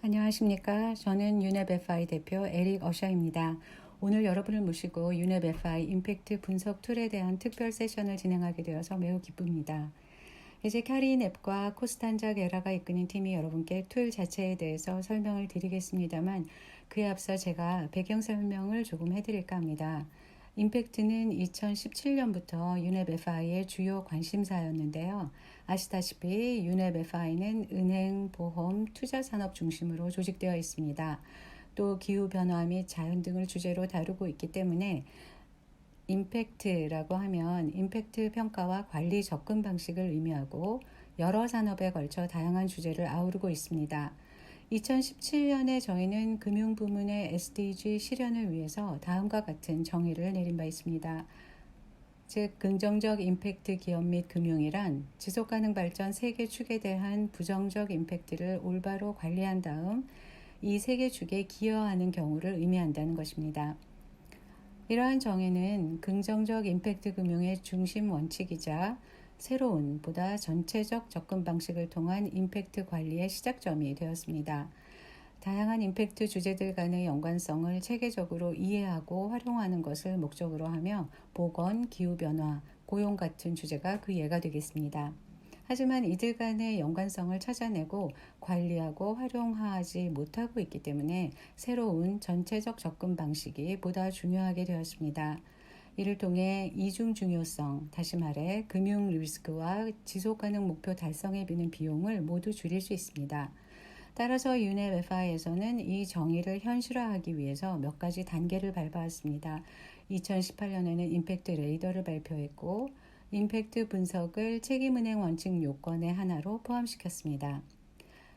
안녕하십니까. 저는 UNEP-FI 대표 에릭 어셔입니다. 오늘 여러분을 모시고 UNEP-FI 임팩트 분석 툴에 대한 특별 세션을 진행하게 되어서 매우 기쁩니다. 이제 카린 앱과 코스탄자 게라가 이끄는 팀이 여러분께 툴 자체에 대해서 설명을 드리겠습니다만 그에 앞서 제가 배경 설명을 조금 해드릴까 합니다. 임팩트는 2017년부터 UNEP-FI의 주요 관심사였는데요. 아시다시피 UNEP-FI는 은행, 보험, 투자 산업 중심으로 조직되어 있습니다. 또 기후변화 및 자연 등을 주제로 다루고 있기 때문에 임팩트라고 하면 임팩트 평가와 관리 접근 방식을 의미하고 여러 산업에 걸쳐 다양한 주제를 아우르고 있습니다. 2017년에 저희는 금융 부문의 SDG 실현을 위해서 다음과 같은 정의를 내린 바 있습니다. 즉, 긍정적 임팩트 기업 및 금융이란 지속가능 발전 3개 축에 대한 부정적 임팩트를 올바로 관리한 다음 이 3개 축에 기여하는 경우를 의미한다는 것입니다. 이러한 정의는 긍정적 임팩트 금융의 중심 원칙이자 새로운 보다 전체적 접근 방식을 통한 임팩트 관리의 시작점이 되었습니다. 다양한 임팩트 주제들 간의 연관성을 체계적으로 이해하고 활용하는 것을 목적으로 하며 보건, 기후변화, 고용 같은 주제가 그 예가 되겠습니다. 하지만 이들 간의 연관성을 찾아내고 관리하고 활용하지 못하고 있기 때문에 새로운 전체적 접근 방식이 보다 중요하게 되었습니다. 이를 통해 이중 중요성, 다시 말해 금융 리스크와 지속가능 목표 달성에 비는 비용을 모두 줄일 수 있습니다. 따라서 UNEP-FI에서는 이 정의를 현실화하기 위해서 몇 가지 단계를 밟아왔습니다. 2018년에는 임팩트 레이더를 발표했고 임팩트 분석을 책임은행 원칙 요건의 하나로 포함시켰습니다.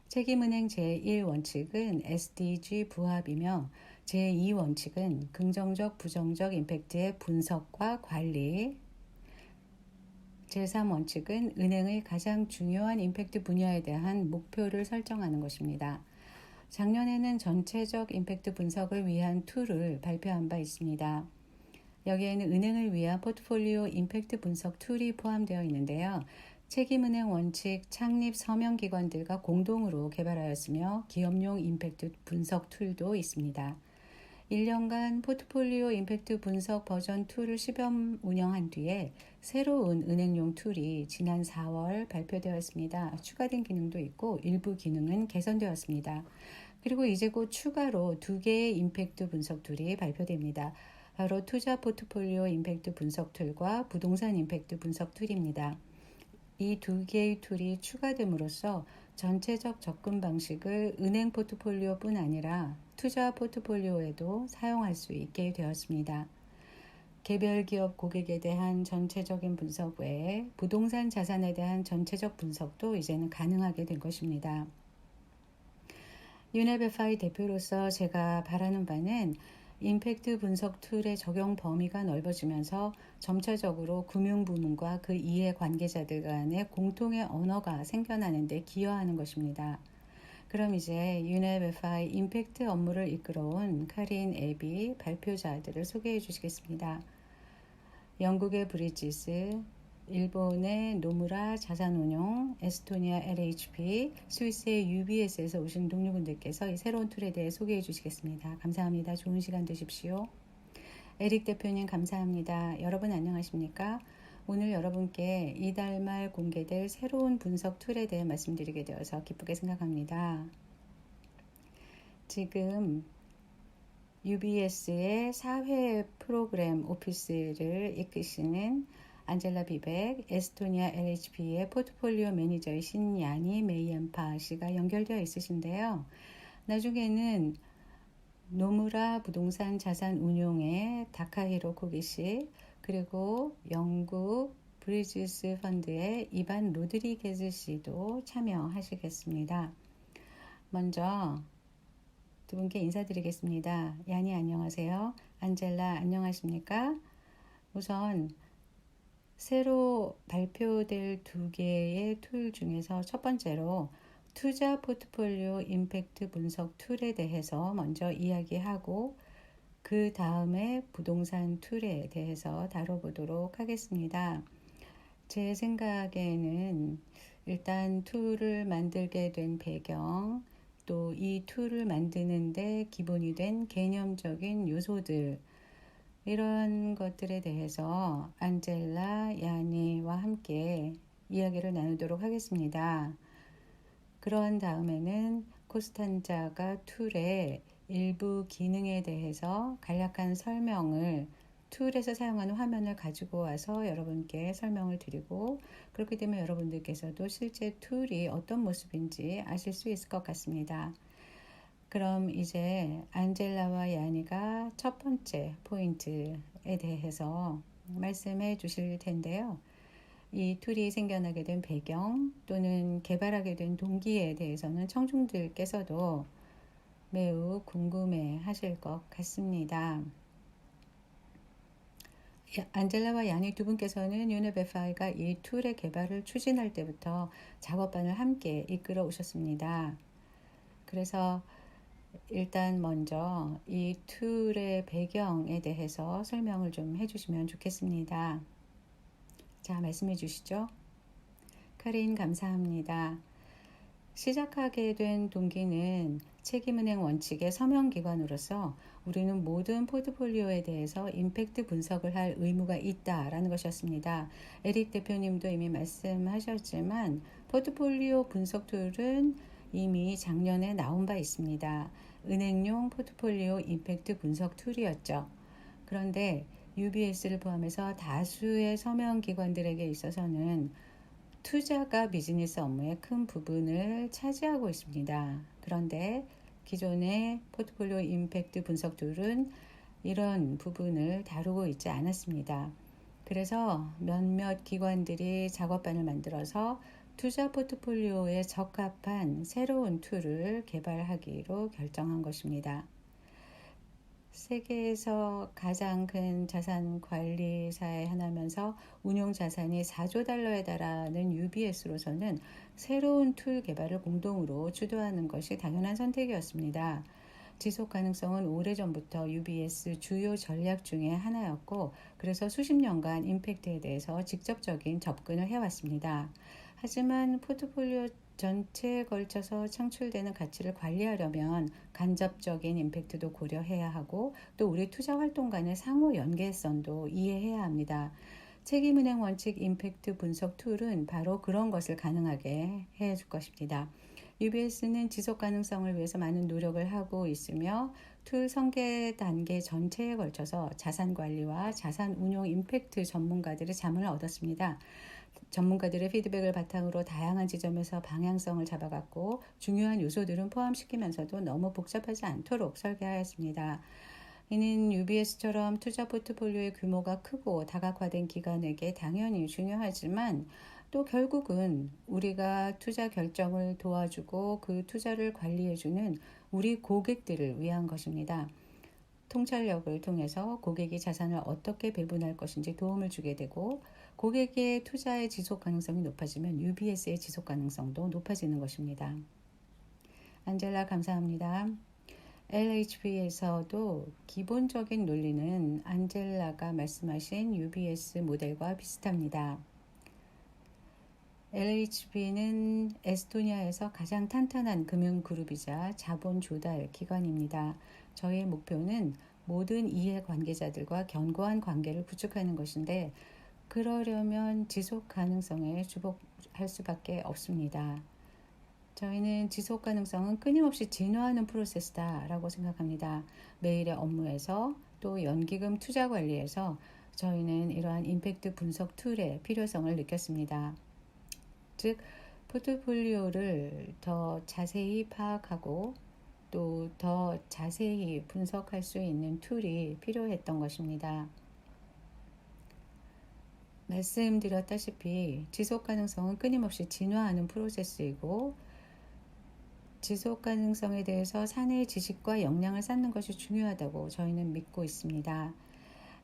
책임은행 제1원칙은 SDG 부합이며 제2원칙은 긍정적, 부정적 임팩트의 분석과 관리, 제3원칙은 은행의 가장 중요한 임팩트 분야에 대한 목표를 설정하는 것입니다. 작년에는 전체적 임팩트 분석을 위한 툴을 발표한 바 있습니다. 여기에는 은행을 위한 포트폴리오 임팩트 분석 툴이 포함되어 있는데요. 책임은행 원칙 창립 서명기관들과 공동으로 개발하였으며 기업용 임팩트 분석 툴도 있습니다. 1년간 포트폴리오 임팩트 분석 버전 2를 시범 운영한 뒤에 새로운 은행용 툴이 지난 4월 발표되었습니다. 추가된 기능도 있고 일부 기능은 개선되었습니다. 그리고 이제 곧 추가로 2개의 임팩트 분석 툴이 발표됩니다. 바로 투자 포트폴리오 임팩트 분석 툴과 부동산 임팩트 분석 툴입니다. 이 2개의 툴이 추가됨으로써 전체적 접근 방식을 은행 포트폴리오뿐 아니라 투자 포트폴리오에도 사용할 수 있게 되었습니다. 개별 기업 고객에 대한 전체적인 분석 외에 부동산 자산에 대한 전체적 분석도 이제는 가능하게 된 것입니다. UNEP-FI 대표로서 제가 바라는 바는 임팩트 분석 툴의 적용 범위가 넓어지면서 점차적으로 금융 부문과 그 이해 관계자들 간의 공통의 언어가 생겨나는 데 기여하는 것입니다. 그럼 이제 UNEP-FI 임팩트 업무를 이끌어온 카린 앱이 발표자들을 소개해 주시겠습니다. 영국의 브리지스, 일본의 노무라 자산운용, 에스토니아 LHP, 스위스의 UBS에서 오신 동료분들께서 이 새로운 툴에 대해 소개해 주시겠습니다. 감사합니다. 좋은 시간 되십시오. 에릭 대표님 감사합니다. 여러분 안녕하십니까? 오늘 여러분께 이달 말 공개될 새로운 분석 툴에 대해 말씀드리게 되어서 기쁘게 생각합니다. 지금 UBS의 사회 프로그램 오피스를 이끄시는 안젤라 비백, 에스토니아 LHP의 포트폴리오 매니저이신 야니 메이엠파 씨가 연결되어 있으신데요. 나중에는 노무라 부동산 자산 운용의 다카히로 코기 씨, 그리고 영국 브리지스 펀드의 이반 로드리게즈 씨도 참여하시겠습니다. 먼저 두 분께 인사드리겠습니다. 야니 안녕하세요. 안젤라 안녕하십니까? 우선 새로 발표될 2개의 툴 중에서 첫 번째로 투자 포트폴리오 임팩트 분석 툴에 대해서 먼저 이야기하고 그 다음에 부동산 툴에 대해서 다뤄보도록 하겠습니다. 제 생각에는 일단 툴을 만들게 된 배경, 또 이 툴을 만드는데 기본이 된 개념적인 요소들, 이런 것들에 대해서 안젤라 야니와 함께 이야기를 나누도록 하겠습니다. 그런 다음에는 코스탄자가 툴의 일부 기능에 대해서 간략한 설명을, 툴에서 사용하는 화면을 가지고 와서 여러분께 설명을 드리고, 그렇게 되면 여러분들께서도 실제 툴이 어떤 모습인지 아실 수 있을 것 같습니다. 그럼 이제 안젤라와 야니가 첫 번째 포인트에 대해서 말씀해 주실 텐데요. 이 툴이 생겨나게 된 배경 또는 개발하게 된 동기에 대해서는 청중들께서도 매우 궁금해 하실 것 같습니다. 안젤라와 야니 두 분께서는 유네베파이가 이 툴의 개발을 추진할 때부터 작업반을 함께 이끌어 오셨습니다. 그래서 일단 먼저 이 툴의 배경에 대해서 설명을 좀 해주시면 좋겠습니다. 자, 말씀해 주시죠. 카린, 감사합니다. 시작하게 된 동기는 책임은행 원칙의 서명기관으로서 우리는 모든 포트폴리오에 대해서 임팩트 분석을 할 의무가 있다라는 것이었습니다. 에릭 대표님도 이미 말씀하셨지만 포트폴리오 분석 툴은 이미 작년에 나온 바 있습니다. 은행용 포트폴리오 임팩트 분석 툴이었죠. 그런데 UBS를 포함해서 다수의 서명기관들에게 있어서는 투자가 비즈니스 업무의 큰 부분을 차지하고 있습니다. 그런데 기존의 포트폴리오 임팩트 분석 툴은 이런 부분을 다루고 있지 않았습니다. 그래서 몇몇 기관들이 작업반을 만들어서 투자 포트폴리오에 적합한 새로운 툴을 개발하기로 결정한 것입니다. 세계에서 가장 큰 자산 관리사의 하나면서 운용 자산이 4조 달러에 달하는 UBS로서는 새로운 툴 개발을 공동으로 주도하는 것이 당연한 선택이었습니다. 지속 가능성은 오래전부터 UBS 주요 전략 중의 하나였고, 그래서 수십 년간 임팩트에 대해서 직접적인 접근을 해왔습니다. 하지만 포트폴리오 전체에 걸쳐서 창출되는 가치를 관리하려면 간접적인 임팩트도 고려해야 하고, 또 우리 투자 활동 간의 상호 연계성도 이해해야 합니다. 책임은행 원칙 임팩트 분석 툴은 바로 그런 것을 가능하게 해줄 것입니다. UBS는 지속 가능성을 위해서 많은 노력을 하고 있으며 툴 설계 단계 전체에 걸쳐서 자산 관리와 자산 운용 임팩트 전문가들의 자문을 얻었습니다. 전문가들의 피드백을 바탕으로 다양한 지점에서 방향성을 잡아갔고, 중요한 요소들은 포함시키면서도 너무 복잡하지 않도록 설계하였습니다. 이는 UBS처럼 투자 포트폴리오의 규모가 크고 다각화된 기관에게 당연히 중요하지만, 또 결국은 우리가 투자 결정을 도와주고 그 투자를 관리해주는 우리 고객들을 위한 것입니다. 통찰력을 통해서 고객이 자산을 어떻게 배분할 것인지 도움을 주게 되고, 고객의 투자의 지속 가능성이 높아지면 UBS의 지속 가능성도 높아지는 것입니다. 안젤라, 감사합니다. LHB에서도 기본적인 논리는 안젤라가 말씀하신 UBS 모델과 비슷합니다. LHB는 에스토니아에서 가장 탄탄한 금융그룹이자 자본 조달 기관입니다. 저희의 목표는 모든 이해관계자들과 견고한 관계를 구축하는 것인데, 그러려면 지속 가능성에 주목할 수밖에 없습니다. 저희는 지속 가능성은 끊임없이 진화하는 프로세스다라고 생각합니다. 매일의 업무에서 또 연기금 투자 관리에서 저희는 이러한 임팩트 분석 툴의 필요성을 느꼈습니다. 즉, 포트폴리오를 더 자세히 파악하고 또 더 자세히 분석할 수 있는 툴이 필요했던 것입니다. 말씀드렸다시피 지속 가능성은 끊임없이 진화하는 프로세스이고, 지속 가능성에 대해서 사내의 지식과 역량을 쌓는 것이 중요하다고 저희는 믿고 있습니다.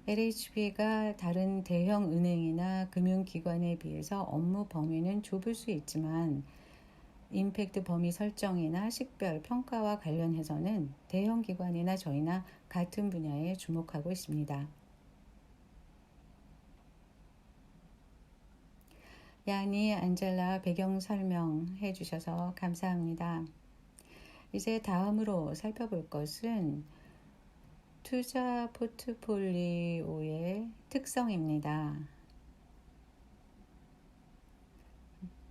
LHB가 다른 대형 은행이나 금융기관에 비해서 업무 범위는 좁을 수 있지만, 임팩트 범위 설정이나 식별, 평가와 관련해서는 대형 기관이나 저희나 같은 분야에 주목하고 있습니다. 야니, 안젤라 배경 설명해 주셔서 감사합니다. 이제 다음으로 살펴볼 것은 투자 포트폴리오의 특성입니다.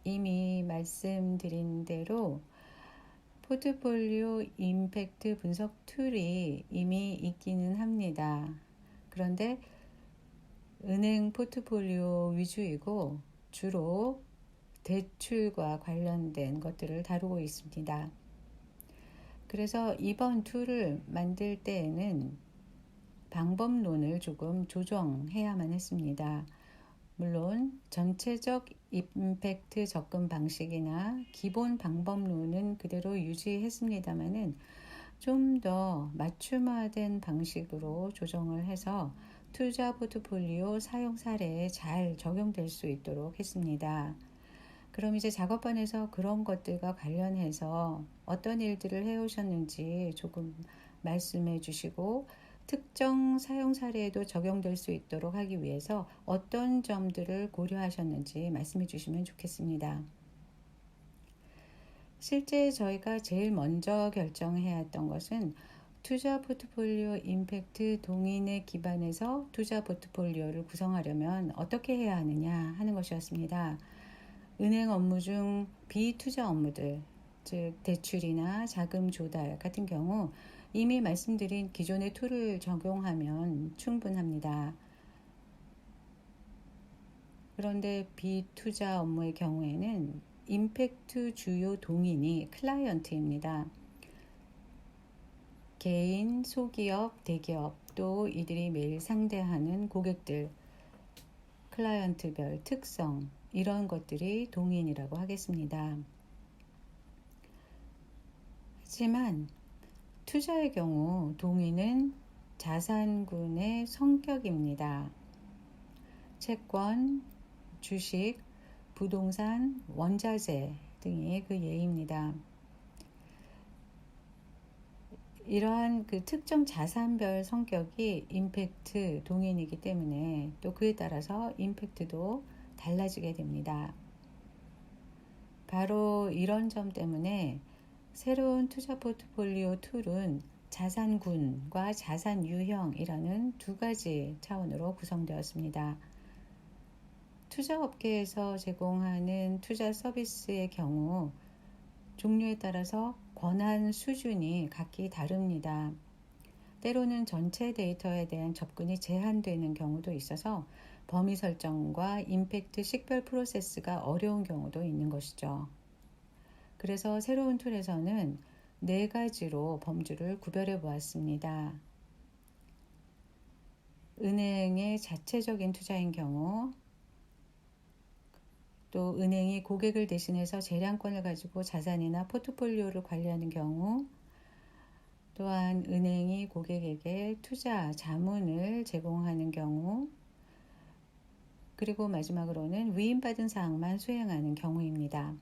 이미 말씀드린 대로 포트폴리오 임팩트 분석 툴이 이미 있기는 합니다. 그런데 은행 포트폴리오 위주이고 주로 대출과 관련된 것들을 다루고 있습니다. 그래서 이번 툴을 만들 때에는 방법론을 조금 조정해야만 했습니다. 물론 전체적 임팩트 접근 방식이나 기본 방법론은 그대로 유지했습니다마는 좀 더 맞춤화된 방식으로 조정을 해서 투자 포트폴리오 사용 사례에 잘 적용될 수 있도록 했습니다. 그럼 이제 작업반에서 그런 것들과 관련해서 어떤 일들을 해오셨는지 조금 말씀해 주시고 특정 사용 사례에도 적용될 수 있도록 하기 위해서 어떤 점들을 고려하셨는지 말씀해 주시면 좋겠습니다. 실제 저희가 제일 먼저 결정해야 했던 것은 투자 포트폴리오 임팩트 동인에 기반해서 투자 포트폴리오를 구성하려면 어떻게 해야 하느냐 하는 것이었습니다. 은행 업무 중 비투자 업무들, 즉 대출이나 자금 조달 같은 경우 이미 말씀드린 기존의 툴을 적용하면 충분합니다. 그런데 비투자 업무의 경우에는 임팩트 주요 동인이 클라이언트입니다. 개인, 소기업, 대기업, 또 이들이 매일 상대하는 고객들, 클라이언트별 특성, 이런 것들이 동인이라고 하겠습니다. 하지만 투자의 경우 동인은 자산군의 성격입니다. 채권, 주식, 부동산, 원자재 등이 그 예입니다. 이러한 그 특정 자산별 성격이 임팩트 동인이기 때문에 또 그에 따라서 임팩트도 달라지게 됩니다. 바로 이런 점 때문에 새로운 투자 포트폴리오 툴은 자산군과 자산 유형이라는 두 가지 차원으로 구성되었습니다. 투자업계에서 제공하는 투자 서비스의 경우 종류에 따라서 권한 수준이 각기 다릅니다. 때로는 전체 데이터에 대한 접근이 제한되는 경우도 있어서 범위 설정과 임팩트 식별 프로세스가 어려운 경우도 있는 것이죠. 그래서 새로운 툴에서는 4가지로 범주를 구별해 보았습니다. 은행의 자체적인 투자인 경우, 또 은행이 고객을 대신해서 재량권을 가지고 자산이나 포트폴리오를 관리하는 경우, 또한 은행이 고객에게 투자 자문을 제공하는 경우, 그리고 마지막으로는 위임받은 사항만 수행하는 경우입니다.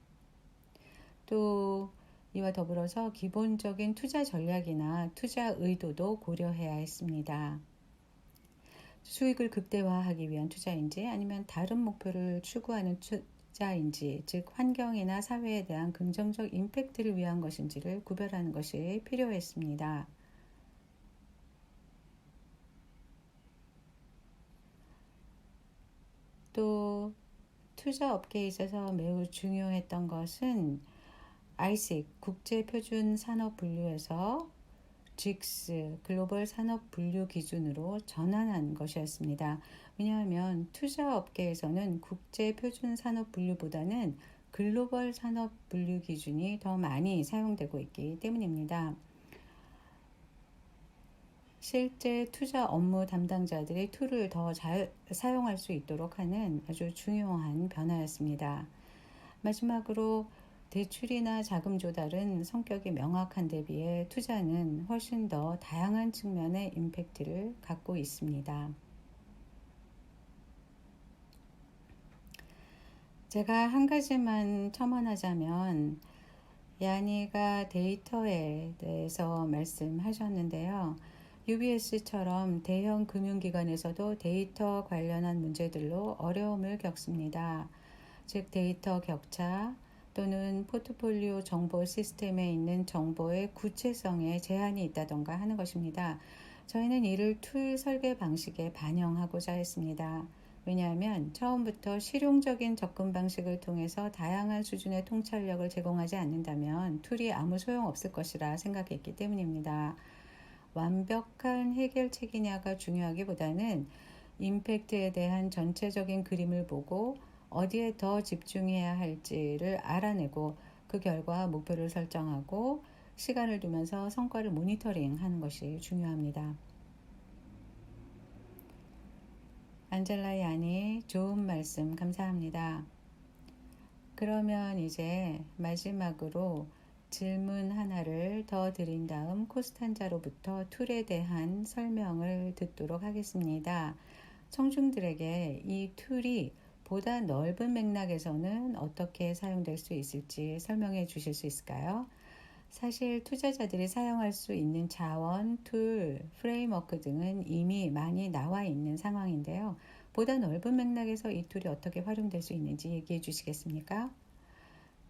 또 이와 더불어서 기본적인 투자 전략이나 투자 의도도 고려해야 했습니다. 수익을 극대화하기 위한 투자인지 아니면 다른 목표를 추구하는 투자인지, 즉 환경이나 사회에 대한 긍정적 임팩트를 위한 것인지를 구별하는 것이 필요했습니다. 또 투자 업계에 있어서 매우 중요했던 것은 ISIC 국제표준산업분류에서 GICS 글로벌 산업분류 기준으로 전환한 것이었습니다. 왜냐하면 투자업계에서는 국제표준산업분류보다는 글로벌 산업분류 기준이 더 많이 사용되고 있기 때문입니다. 실제 투자 업무 담당자들이 툴을 더 잘 사용할 수 있도록 하는 아주 중요한 변화였습니다. 마지막으로 대출이나 자금 조달은 성격이 명확한 데 비해 투자는 훨씬 더 다양한 측면의 임팩트를 갖고 있습니다. 제가 한 가지만 첨언하자면 야니가 데이터에 대해서 말씀하셨는데요. UBS처럼 대형 금융기관에서도 데이터 관련한 문제들로 어려움을 겪습니다. 즉 데이터 격차, 또는 포트폴리오 정보 시스템에 있는 정보의 구체성에 제한이 있다던가 하는 것입니다. 저희는 이를 툴 설계 방식에 반영하고자 했습니다. 왜냐하면 처음부터 실용적인 접근 방식을 통해서 다양한 수준의 통찰력을 제공하지 않는다면 툴이 아무 소용 없을 것이라 생각했기 때문입니다. 완벽한 해결책이냐가 중요하기보다는 임팩트에 대한 전체적인 그림을 보고 어디에 더 집중해야 할지를 알아내고 그 결과 목표를 설정하고 시간을 두면서 성과를 모니터링하는 것이 중요합니다. 안젤라 야니, 좋은 말씀 감사합니다. 그러면 이제 마지막으로 질문 하나를 더 드린 다음 코스탄자로부터 툴에 대한 설명을 듣도록 하겠습니다. 청중들에게 이 툴이 보다 넓은 맥락에서는 어떻게 사용될 수 있을지 설명해 주실 수 있을까요? 사실 투자자들이 사용할 수 있는 자원, 툴, 프레임워크 등은 이미 많이 나와 있는 상황인데요. 보다 넓은 맥락에서 이 툴이 어떻게 활용될 수 있는지 얘기해 주시겠습니까?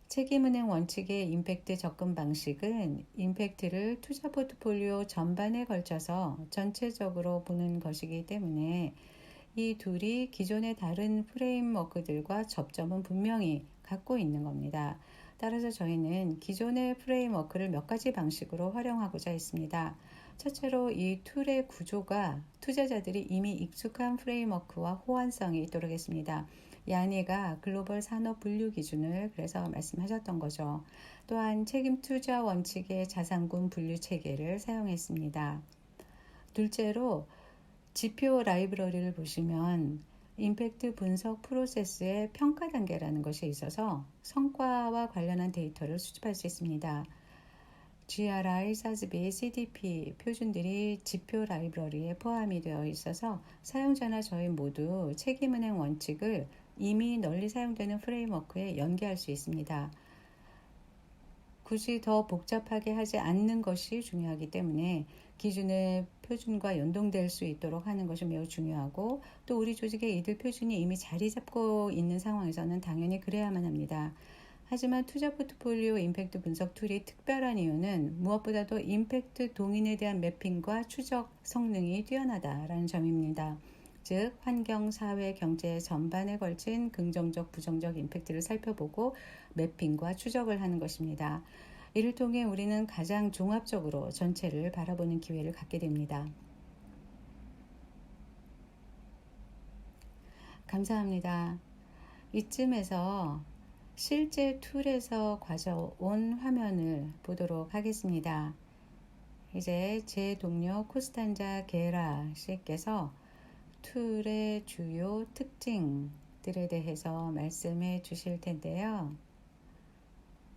책임은행 원칙의 임팩트 접근 방식은 임팩트를 투자 포트폴리오 전반에 걸쳐서 전체적으로 보는 것이기 때문에 이 둘이 기존의 다른 프레임워크들과 접점은 분명히 갖고 있는 겁니다. 따라서 저희는 기존의 프레임워크를 몇 가지 방식으로 활용하고자 했습니다. 첫째로 이 툴의 구조가 투자자들이 이미 익숙한 프레임워크와 호환성이 있도록 했습니다. 야니가 글로벌 산업 분류 기준을 그래서 말씀하셨던 거죠. 또한 책임 투자 원칙의 자산군 분류 체계를 사용했습니다. 둘째로 지표 라이브러리를 보시면 임팩트 분석 프로세스의 평가 단계라는 것이 있어서 성과와 관련한 데이터를 수집할 수 있습니다. GRI, SASB, CDP 표준들이 지표 라이브러리에 포함이 되어 있어서 사용자나 저희 모두 책임은행 원칙을 이미 널리 사용되는 프레임워크에 연계할 수 있습니다. 굳이 더 복잡하게 하지 않는 것이 중요하기 때문에 기준의 표준과 연동될 수 있도록 하는 것이 매우 중요하고 또 우리 조직의 이들 표준이 이미 자리 잡고 있는 상황에서는 당연히 그래야만 합니다. 하지만 투자 포트폴리오 임팩트 분석 툴이 특별한 이유는 무엇보다도 임팩트 동인에 대한 매핑과 추적 성능이 뛰어나다라는 점입니다. 즉 환경, 사회, 경제 전반에 걸친 긍정적, 부정적 임팩트를 살펴보고 매핑과 추적을 하는 것입니다. 이를 통해 우리는 가장 종합적으로 전체를 바라보는 기회를 갖게 됩니다. 감사합니다. 이쯤에서 실제 툴에서 가져온 화면을 보도록 하겠습니다. 이제 제 동료 코스탄자 게라 씨께서 툴의 주요 특징들에 대해서 말씀해 주실 텐데요.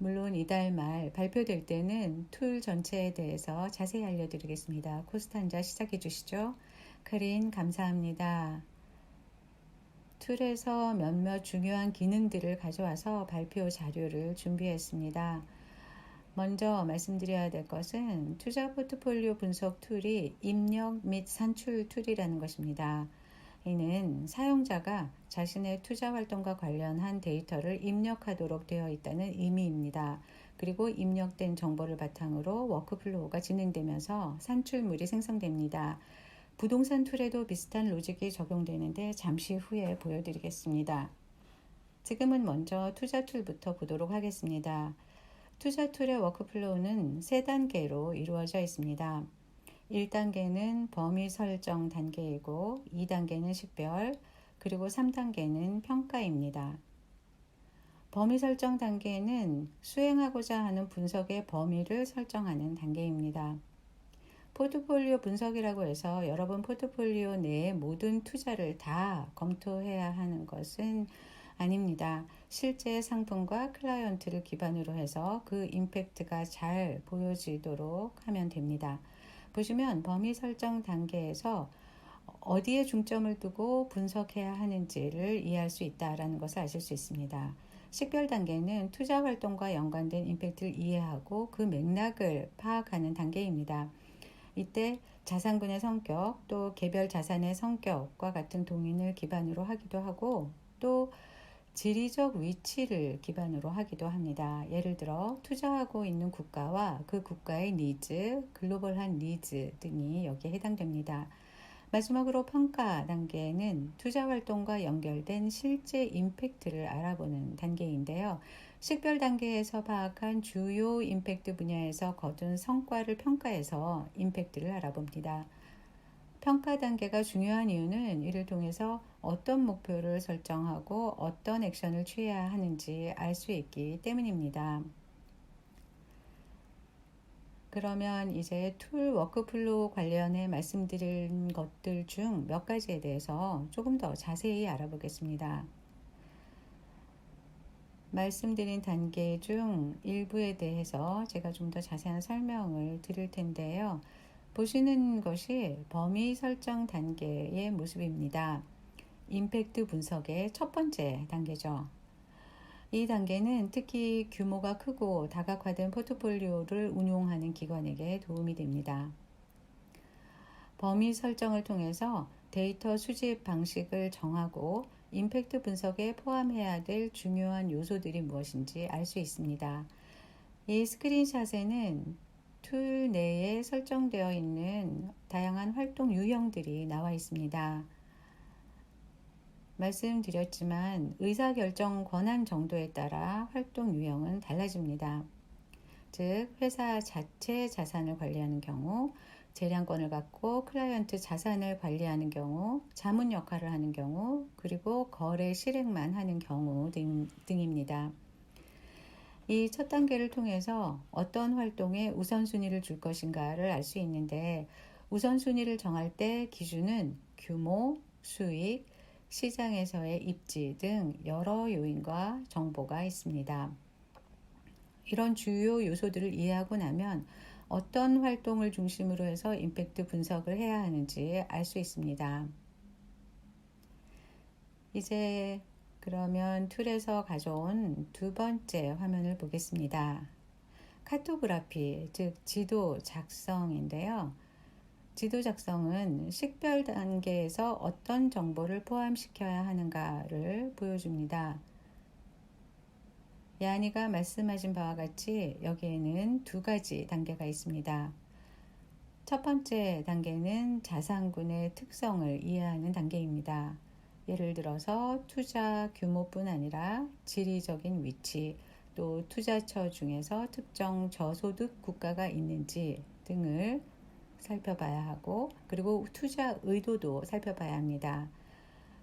물론 이달 말 발표될 때는 툴 전체에 대해서 자세히 알려드리겠습니다. 코스탄자 시작해 주시죠. 카린 감사합니다. 툴에서 몇몇 중요한 기능들을 가져와서 발표 자료를 준비했습니다. 먼저 말씀드려야 될 것은 투자 포트폴리오 분석 툴이 입력 및 산출 툴이라는 것입니다. 이는 사용자가 자신의 투자 활동과 관련한 데이터를 입력하도록 되어 있다는 의미입니다. 그리고 입력된 정보를 바탕으로 워크플로우가 진행되면서 산출물이 생성됩니다. 부동산 툴에도 비슷한 로직이 적용되는데 잠시 후에 보여드리겠습니다. 지금은 먼저 투자 툴부터 보도록 하겠습니다. 투자 툴의 워크플로우는 3단계로 이루어져 있습니다. 1단계는 범위 설정 단계이고 2단계는 식별, 그리고 3단계는 평가입니다. 범위 설정 단계는 수행하고자 하는 분석의 범위를 설정하는 단계입니다. 포트폴리오 분석이라고 해서 여러분 포트폴리오 내의 모든 투자를 다 검토해야 하는 것은 아닙니다. 실제 상품과 클라이언트를 기반으로 해서 그 임팩트가 잘 보여지도록 하면 됩니다. 보시면 범위 설정 단계에서 어디에 중점을 두고 분석해야 하는지를 이해할 수 있다는 것을 아실 수 있습니다. 식별 단계는 투자 활동과 연관된 임팩트를 이해하고 그 맥락을 파악하는 단계입니다. 이때 자산군의 성격, 또 개별 자산의 성격과 같은 동인을 기반으로 하기도 하고 또 지리적 위치를 기반으로 하기도 합니다. 예를 들어 투자하고 있는 국가와 그 국가의 니즈, 글로벌한 니즈 등이 여기에 해당됩니다. 마지막으로 평가 단계는 투자 활동과 연결된 실제 임팩트를 알아보는 단계인데요. 식별 단계에서 파악한 주요 임팩트 분야에서 거둔 성과를 평가해서 임팩트를 알아봅니다. 평가 단계가 중요한 이유는 이를 통해서 어떤 목표를 설정하고 어떤 액션을 취해야 하는지 알 수 있기 때문입니다. 그러면 이제 툴 워크플로우 관련해 말씀드린 것들 중 몇 가지에 대해서 조금 더 자세히 알아보겠습니다. 말씀드린 단계 중 일부에 대해서 제가 좀 더 자세한 설명을 드릴 텐데요. 보시는 것이 범위 설정 단계의 모습입니다. 임팩트 분석의 첫 번째 단계죠. 이 단계는 특히 규모가 크고 다각화된 포트폴리오를 운용하는 기관에게 도움이 됩니다. 범위 설정을 통해서 데이터 수집 방식을 정하고 임팩트 분석에 포함해야 될 중요한 요소들이 무엇인지 알 수 있습니다. 이 스크린샷에는 툴 내에 설정되어 있는 다양한 활동 유형들이 나와 있습니다. 말씀드렸지만 의사결정 권한 정도에 따라 활동 유형은 달라집니다. 즉, 회사 자체 자산을 관리하는 경우, 재량권을 갖고 클라이언트 자산을 관리하는 경우, 자문 역할을 하는 경우, 그리고 거래 실행만 하는 경우 등입니다. 이 첫 단계를 통해서 어떤 활동에 우선순위를 줄 것인가를 알 수 있는데, 우선순위를 정할 때 기준은 규모, 수익, 시장에서의 입지 등 여러 요인과 정보가 있습니다. 이런 주요 요소들을 이해하고 나면 어떤 활동을 중심으로 해서 임팩트 분석을 해야 하는지 알 수 있습니다. 이제 그러면 툴에서 가져온 두 번째 화면을 보겠습니다. 카토그라피, 즉 지도 작성인데요. 지도 작성은 식별 단계에서 어떤 정보를 포함시켜야 하는가를 보여줍니다. 야니가 말씀하신 바와 같이 여기에는 두 가지 단계가 있습니다. 첫 번째 단계는 자산군의 특성을 이해하는 단계입니다. 예를 들어서 투자 규모뿐 아니라 지리적인 위치, 또 투자처 중에서 특정 저소득 국가가 있는지 등을 살펴봐야 하고, 그리고 투자 의도도 살펴봐야 합니다.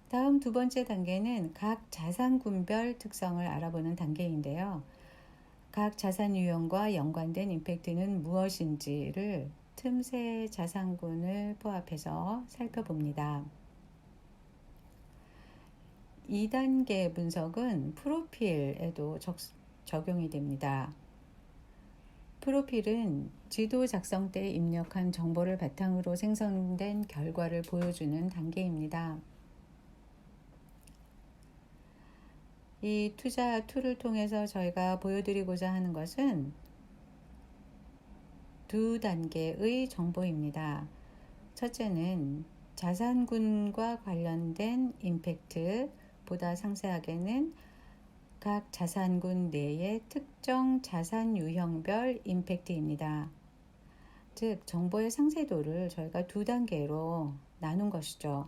다음 두 번째 단계는 각 자산군별 특성을 알아보는 단계인데요. 각 자산 유형과 연관된 임팩트는 무엇인지를 틈새 자산군을 포함해서 살펴봅니다. 2단계 분석은 프로필에도 적용이 됩니다. 프로필은 지도 작성 때 입력한 정보를 바탕으로 생성된 결과를 보여주는 단계입니다. 이 투자 툴을 통해서 저희가 보여드리고자 하는 것은 두 단계의 정보입니다. 첫째는 자산군과 관련된 임팩트, 보다 상세하게는 각 자산군 내의 특정 자산 유형별 임팩트입니다. 즉, 정보의 상세도를 저희가 두 단계로 나눈 것이죠.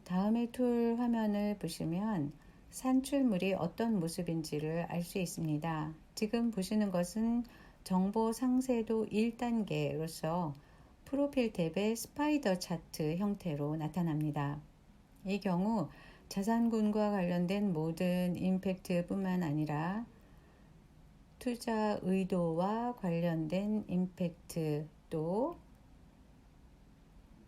다음의 툴 화면을 보시면 산출물이 어떤 모습인지를 알 수 있습니다. 지금 보시는 것은 정보 상세도 1단계로서 프로필 탭의 스파이더 차트 형태로 나타납니다. 이 경우 자산군과 관련된 모든 임팩트뿐만 아니라 투자 의도와 관련된 임팩트, 또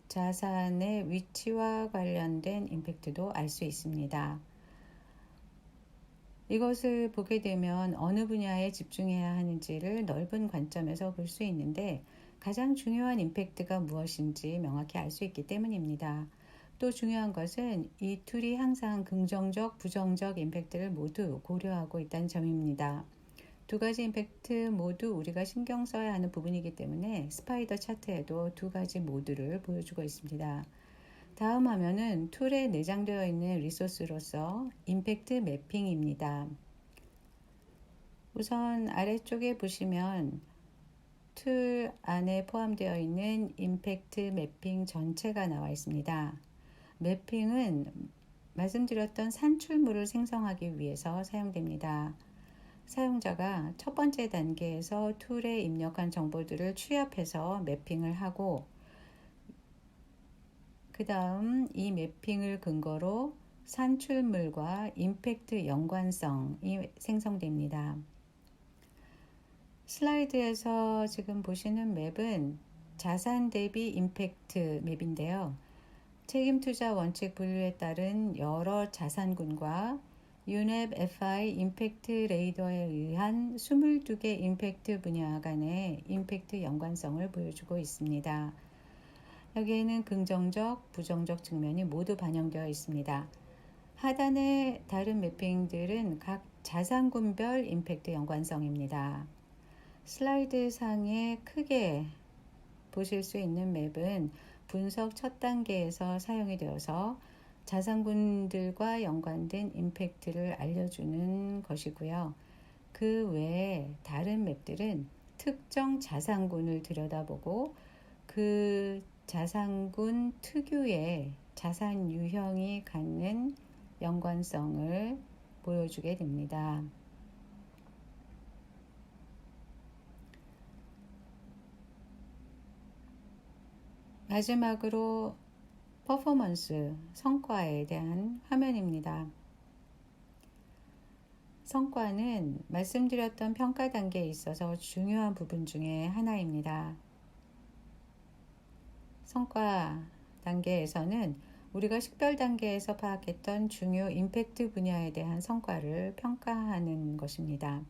자산의 위치와 관련된 임팩트도 알 수 있습니다. 이것을 보게 되면 어느 분야에 집중해야 하는지를 넓은 관점에서 볼 수 있는데, 가장 중요한 임팩트가 무엇인지 명확히 알 수 있기 때문입니다. 또 중요한 것은 이 툴이 항상 긍정적, 부정적 임팩트를 모두 고려하고 있다는 점입니다. 두 가지 임팩트 모두 우리가 신경 써야 하는 부분이기 때문에 스파이더 차트에도 두 가지 모두를 보여주고 있습니다. 다음 화면은 툴에 내장되어 있는 리소스로서 임팩트 매핑입니다. 우선 아래쪽에 보시면 툴 안에 포함되어 있는 임팩트 매핑 전체가 나와 있습니다. 매핑은 말씀드렸던 산출물을 생성하기 위해서 사용됩니다. 사용자가 첫 번째 단계에서 툴에 입력한 정보들을 취합해서 매핑을 하고 그 다음 이 매핑을 근거로 산출물과 임팩트 연관성이 생성됩니다. 슬라이드에서 지금 보시는 맵은 자산 대비 임팩트 맵인데요. 책임 투자 원칙 분류에 따른 여러 자산군과 UNEP FI 임팩트 레이더에 의한 22개 임팩트 분야 간의 임팩트 연관성을 보여주고 있습니다. 여기에는 긍정적, 부정적 측면이 모두 반영되어 있습니다. 하단의 다른 매핑들은 각 자산군별 임팩트 연관성입니다. 슬라이드 상에 크게 보실 수 있는 맵은 분석 첫 단계에서 사용이 되어서 자산군들과 연관된 임팩트를 알려주는 것이고요. 그 외에 다른 맵들은 특정 자산군을 들여다보고 그 자산군 특유의 자산 유형이 갖는 연관성을 보여주게 됩니다. 마지막으로 퍼포먼스, 성과에 대한 화면입니다. 성과는 말씀드렸던 평가 단계에 있어서 중요한 부분 중에 하나입니다. 성과 단계에서는 우리가 식별 단계에서 파악했던 중요 임팩트 분야에 대한 성과를 평가하는 것입니다.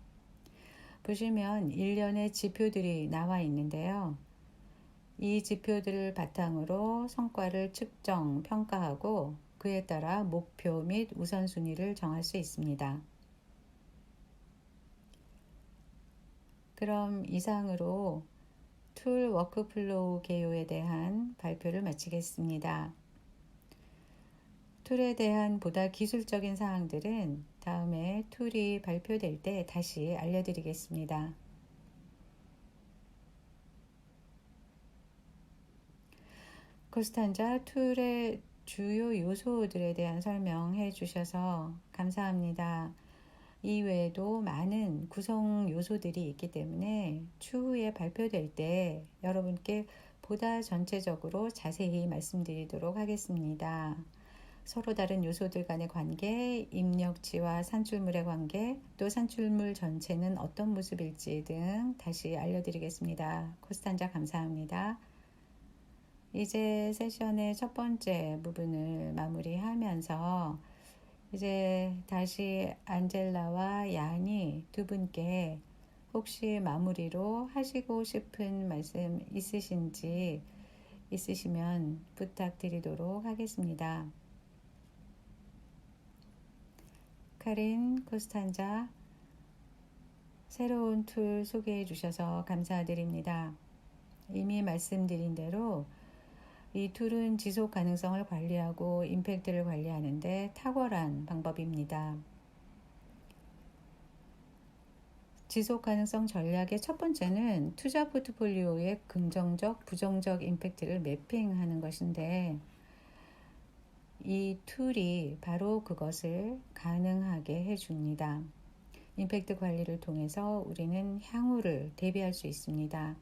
보시면 일련의 지표들이 나와 있는데요. 이 지표들을 바탕으로 성과를 측정, 평가하고 그에 따라 목표 및 우선순위를 정할 수 있습니다. 그럼 이상으로 툴 워크플로우 개요에 대한 발표를 마치겠습니다. 툴에 대한 보다 기술적인 사항들은 다음에 툴이 발표될 때 다시 알려드리겠습니다. 코스탄자 툴의 주요 요소들에 대한 설명해 주셔서 감사합니다. 이외에도 많은 구성 요소들이 있기 때문에 추후에 발표될 때 여러분께 보다 전체적으로 자세히 말씀드리도록 하겠습니다. 서로 다른 요소들 간의 관계, 입력치와 산출물의 관계, 또 산출물 전체는 어떤 모습일지 등 다시 알려드리겠습니다. 코스탄자 감사합니다. 이제 세션의 첫 번째 부분을 마무리하면서 이제 다시 안젤라와 야니 두 분께 혹시 마무리로 하시고 싶은 말씀 있으시면 부탁드리도록 하겠습니다. 카린, 코스탄자, 새로운 툴 소개해 주셔서 감사드립니다. 이미 말씀드린 대로 이 툴은 지속 가능성을 관리하고 임팩트를 관리하는 데 탁월한 방법입니다. 지속 가능성 전략의 첫 번째는 투자 포트폴리오의 긍정적, 부정적 임팩트를 매핑하는 것인데 이 툴이 바로 그것을 가능하게 해줍니다. 임팩트 관리를 통해서 우리는 향후를 대비할 수 있습니다.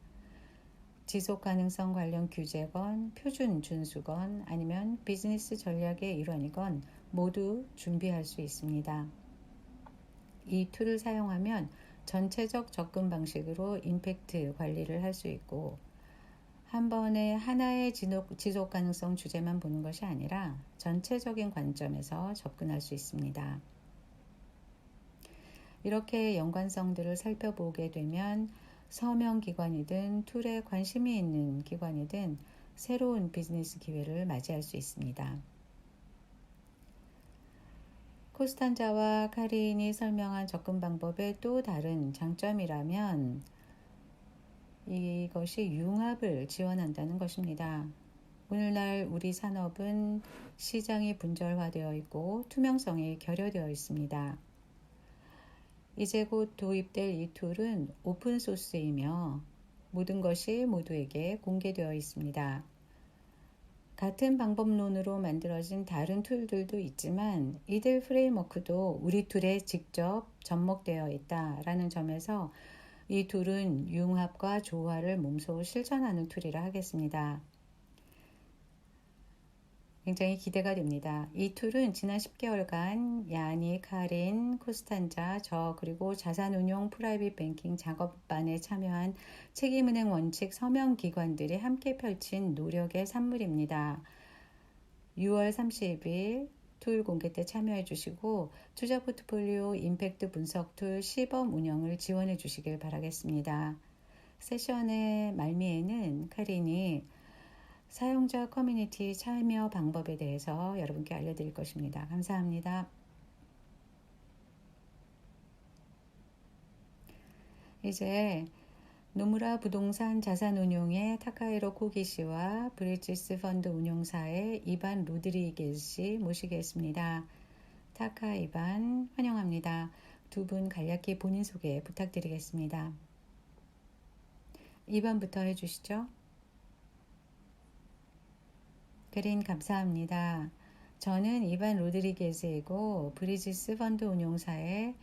지속 가능성 관련 규제건 표준 준수건 아니면 비즈니스 전략의 일환이건 모두 준비할 수 있습니다. 이 툴을 사용하면 전체적 접근 방식으로 임팩트 관리를 할 수 있고 한 번에 하나의 지속 가능성 주제만 보는 것이 아니라 전체적인 관점에서 접근할 수 있습니다. 이렇게 연관성들을 살펴보게 되면 서명기관이든 툴에 관심이 있는 기관이든 새로운 비즈니스 기회를 맞이할 수 있습니다. 코스탄자와 카린이 설명한 접근 방법의 또 다른 장점이라면 이것이 융합을 지원한다는 것입니다. 오늘날 우리 산업은 시장이 분절화되어 있고 투명성이 결여되어 있습니다. 이제 곧 도입될 이 툴은 오픈소스이며 모든 것이 모두에게 공개되어 있습니다. 같은 방법론으로 만들어진 다른 툴들도 있지만 이들 프레임워크도 우리 툴에 직접 접목되어 있다라는 점에서 이 툴은 융합과 조화를 몸소 실천하는 툴이라 하겠습니다. 굉장히 기대가 됩니다. 이 툴은 지난 10개월간 야니, 카린, 코스탄자, 저 그리고 자산운용 프라이빗 뱅킹 작업반에 참여한 책임은행 원칙 서명기관들이 함께 펼친 노력의 산물입니다. 6월 30일 툴 공개 때 참여해 주시고 투자 포트폴리오 임팩트 분석 툴 시범 운영을 지원해 주시길 바라겠습니다. 세션의 말미에는 카린이 사용자 커뮤니티 참여 방법에 대해서 여러분께 알려드릴 것입니다. 감사합니다. 이제 노무라 부동산 자산운용의 타카히로 코기 씨와 브리지스 펀드 운용사의 이반 로드리게즈 씨 모시겠습니다. 타카 이반 환영합니다. 두 분 간략히 본인 소개 부탁드리겠습니다. 이반부터 해주시죠. 그린 감사합니다. 저는 이반 로드리게즈이고 브리지스 펀드 운용사의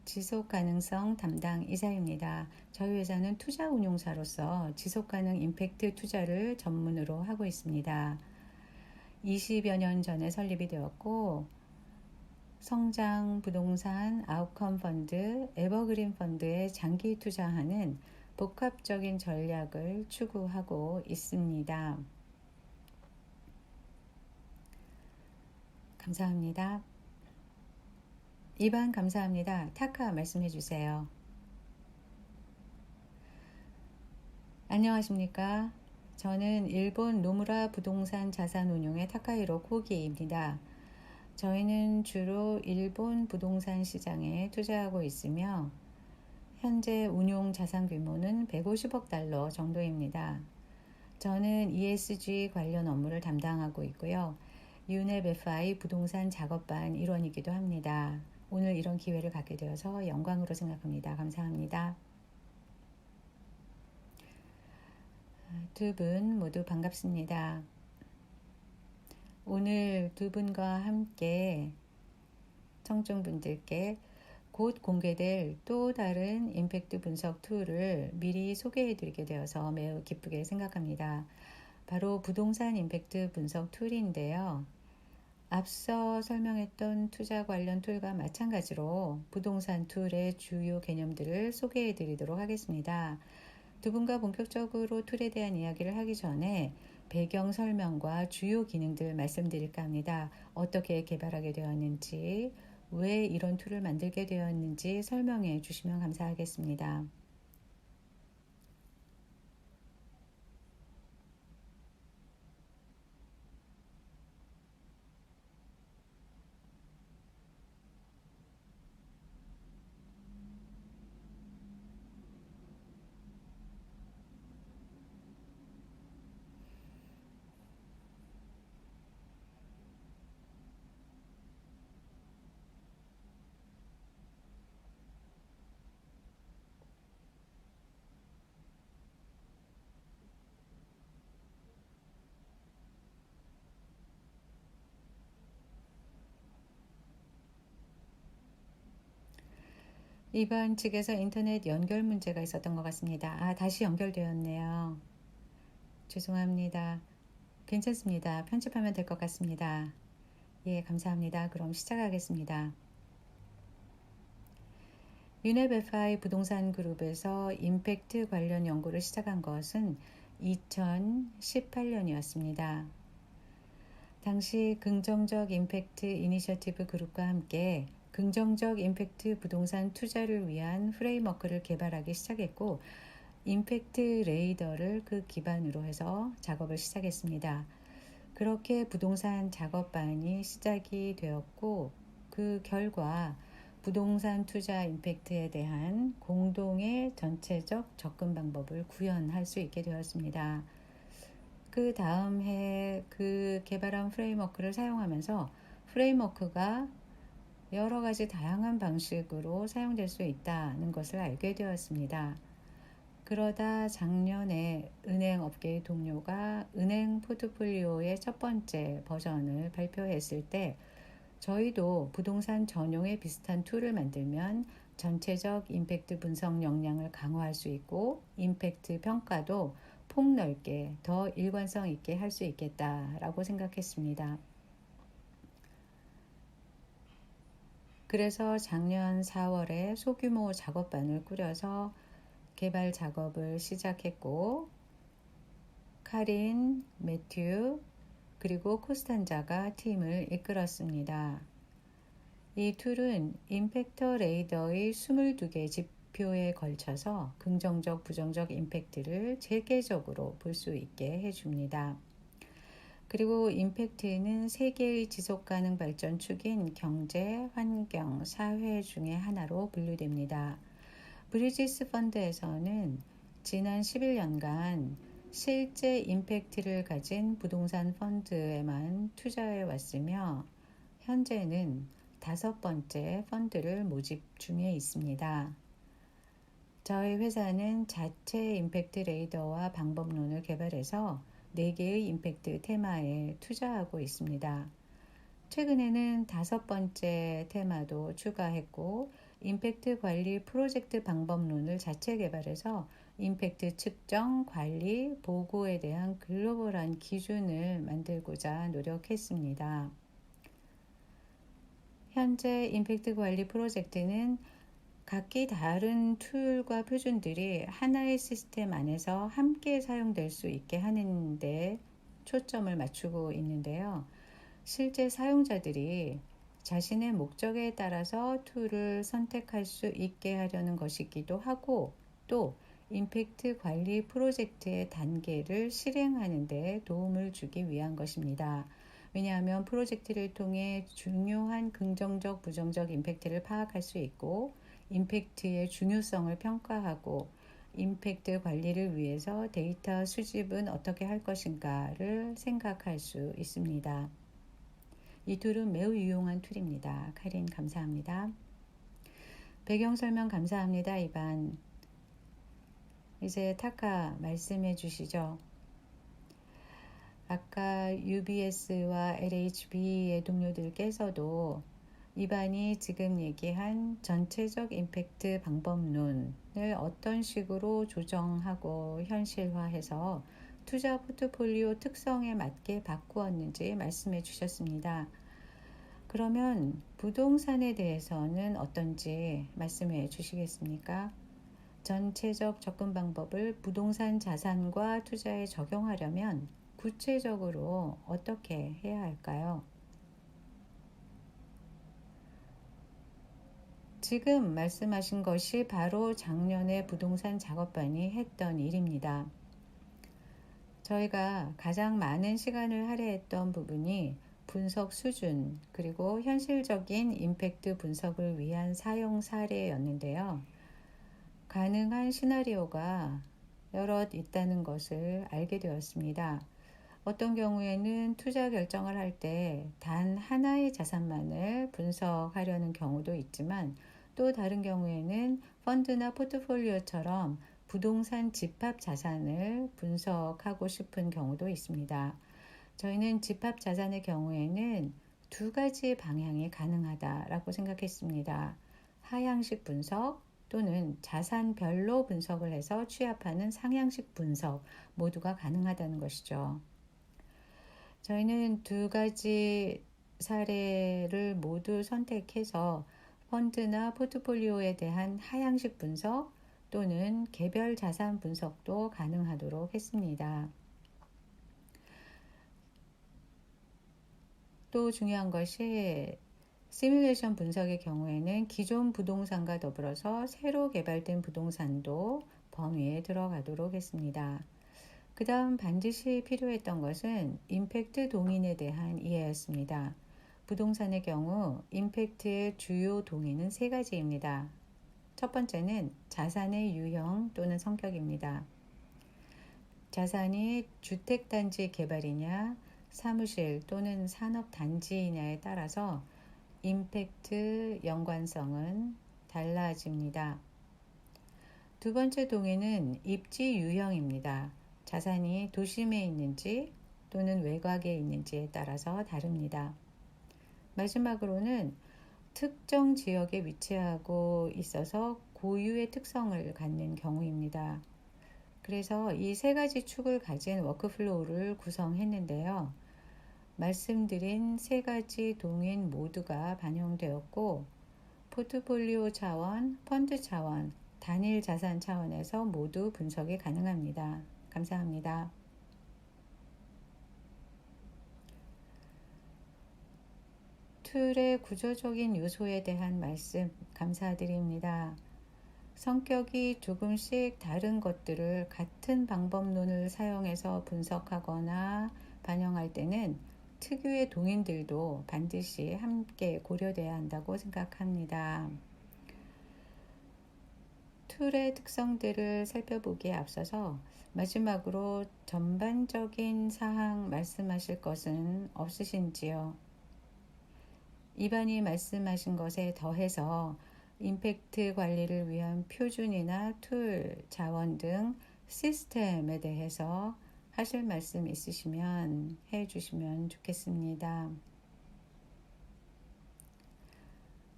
지속가능성 담당 이사입니다. 저희 회사는 투자 운용사로서 지속가능 임팩트 투자를 전문으로 하고 있습니다. 20여 년 전에 설립이 되었고 성장 부동산, 아웃컴 펀드, 에버그린 펀드에 장기 투자하는 복합적인 전략을 추구하고 있습니다. 감사합니다. 이반 감사합니다. 타카 말씀해 주세요. 안녕하십니까? 저는 일본 노무라 부동산 자산운용의 타카히로 코기입니다. 저희는 주로 일본 부동산 시장에 투자하고 있으며 현재 운용 자산 규모는 150억 달러 정도입니다. 저는 ESG 관련 업무를 담당하고 있고요. 유넵 FI 부동산 작업반 일원이기도 합니다. 오늘 이런 기회를 갖게 되어서 영광으로 생각합니다. 감사합니다. 두 분 모두 반갑습니다. 오늘 두 분과 함께 청중분들께 곧 공개될 또 다른 임팩트 분석 툴을 미리 소개해드리게 되어서 매우 기쁘게 생각합니다. 바로 부동산 임팩트 분석 툴인데요. 앞서 설명했던 투자 관련 툴과 마찬가지로 부동산 툴의 주요 개념들을 소개해 드리도록 하겠습니다. 두 분과 본격적으로 툴에 대한 이야기를 하기 전에 배경 설명과 주요 기능들 말씀드릴까 합니다. 어떻게 개발하게 되었는지, 왜 이런 툴을 만들게 되었는지 설명해 주시면 감사하겠습니다. 이번 측에서 인터넷 연결 문제가 있었던 것 같습니다. 다시 연결되었네요. 죄송합니다. 괜찮습니다. 편집하면 될 것 같습니다. 예, 감사합니다. 그럼 시작하겠습니다. 유넵 FI 부동산 그룹에서 임팩트 관련 연구를 시작한 것은 2018년이었습니다. 당시 긍정적 임팩트 이니셔티브 그룹과 함께 긍정적 임팩트 부동산 투자를 위한 프레임워크를 개발하기 시작했고 임팩트 레이더를 그 기반으로 해서 작업을 시작했습니다. 그렇게 부동산 작업반이 시작이 되었고 그 결과 부동산 투자 임팩트에 대한 공동의 전체적 접근 방법을 구현할 수 있게 되었습니다. 그 다음 해 그 개발한 프레임워크를 사용하면서 프레임워크가 여러 가지 다양한 방식으로 사용될 수 있다는 것을 알게 되었습니다. 그러다 작년에 은행 업계의 동료가 은행 포트폴리오의 첫 번째 버전을 발표했을 때 저희도 부동산 전용의 비슷한 툴을 만들면 전체적 임팩트 분석 역량을 강화할 수 있고 임팩트 평가도 폭넓게 더 일관성 있게 할 수 있겠다라고 생각했습니다. 그래서 작년 4월에 소규모 작업반을 꾸려서 개발 작업을 시작했고 카린, 매튜, 그리고 코스탄자가 팀을 이끌었습니다. 이 툴은 임팩터 레이더의 22개 지표에 걸쳐서 긍정적, 부정적 임팩트를 체계적으로 볼 수 있게 해줍니다. 그리고 임팩트는 세계의 지속가능 발전 축인 경제, 환경, 사회 중의 하나로 분류됩니다. 브리지스 펀드에서는 지난 11년간 실제 임팩트를 가진 부동산 펀드에만 투자해 왔으며 현재는 5번째 펀드를 모집 중에 있습니다. 저희 회사는 자체 임팩트 레이더와 방법론을 개발해서 4개의 임팩트 테마에 투자하고 있습니다. 최근에는 5번째 테마도 추가했고 임팩트 관리 프로젝트 방법론을 자체 개발해서 임팩트 측정, 관리, 보고에 대한 글로벌한 기준을 만들고자 노력했습니다. 현재 임팩트 관리 프로젝트는 각기 다른 툴과 표준들이 하나의 시스템 안에서 함께 사용될 수 있게 하는 데 초점을 맞추고 있는데요. 실제 사용자들이 자신의 목적에 따라서 툴을 선택할 수 있게 하려는 것이기도 하고 또 임팩트 관리 프로젝트의 단계를 실행하는 데 도움을 주기 위한 것입니다. 왜냐하면 프로젝트를 통해 중요한 긍정적, 부정적 임팩트를 파악할 수 있고 임팩트의 중요성을 평가하고 임팩트 관리를 위해서 데이터 수집은 어떻게 할 것인가를 생각할 수 있습니다. 이 툴은 매우 유용한 툴입니다. 카린 감사합니다. 배경 설명 감사합니다. 이반. 이제 타카 말씀해 주시죠. 아까 UBS와 LHB의 동료들께서도 이반이 지금 얘기한 전체적 임팩트 방법론을 어떤 식으로 조정하고 현실화해서 투자 포트폴리오 특성에 맞게 바꾸었는지 말씀해 주셨습니다. 그러면 부동산에 대해서는 어떤지 말씀해 주시겠습니까? 전체적 접근 방법을 부동산 자산과 투자에 적용하려면 구체적으로 어떻게 해야 할까요? 지금 말씀하신 것이 바로 작년에 부동산 작업반이 했던 일입니다. 저희가 가장 많은 시간을 할애했던 부분이 분석 수준 그리고 현실적인 임팩트 분석을 위한 사용 사례였는데요. 가능한 시나리오가 여럿 있다는 것을 알게 되었습니다. 어떤 경우에는 투자 결정을 할 때 단 하나의 자산만을 분석하려는 경우도 있지만 또 다른 경우에는 펀드나 포트폴리오처럼 부동산 집합 자산을 분석하고 싶은 경우도 있습니다. 저희는 집합 자산의 경우에는 2가지 방향이 가능하다라고 생각했습니다. 하향식 분석 또는 자산별로 분석을 해서 취합하는 상향식 분석 모두가 가능하다는 것이죠. 저희는 2가지 사례를 모두 선택해서 펀드나 포트폴리오에 대한 하향식 분석 또는 개별 자산 분석도 가능하도록 했습니다. 또 중요한 것이 시뮬레이션 분석의 경우에는 기존 부동산과 더불어서 새로 개발된 부동산도 범위에 들어가도록 했습니다. 그 다음 반드시 필요했던 것은 임팩트 동인에 대한 이해였습니다. 부동산의 경우 임팩트의 주요 동인은 3가지입니다. 첫 번째는 자산의 유형 또는 성격입니다. 자산이 주택단지 개발이냐, 사무실 또는 산업단지이냐에 따라서 임팩트 연관성은 달라집니다. 두 번째 동의는 입지 유형입니다. 자산이 도심에 있는지 또는 외곽에 있는지에 따라서 다릅니다. 마지막으로는 특정 지역에 위치하고 있어서 고유의 특성을 갖는 경우입니다. 그래서 이 세 가지 축을 가진 워크플로우를 구성했는데요. 말씀드린 세 가지 동인 모두가 반영되었고, 포트폴리오 차원, 펀드 차원, 단일 자산 차원에서 모두 분석이 가능합니다. 감사합니다. 툴의 구조적인 요소에 대한 말씀 감사드립니다. 성격이 조금씩 다른 것들을 같은 방법론을 사용해서 분석하거나 반영할 때는 특유의 동인들도 반드시 함께 고려돼야 한다고 생각합니다. 툴의 특성들을 살펴보기에 앞서서 마지막으로 전반적인 사항 말씀하실 것은 없으신지요? 이반이 말씀하신 것에 더해서 임팩트 관리를 위한 표준이나 툴, 자원 등 시스템에 대해서 하실 말씀 있으시면 해주시면 좋겠습니다.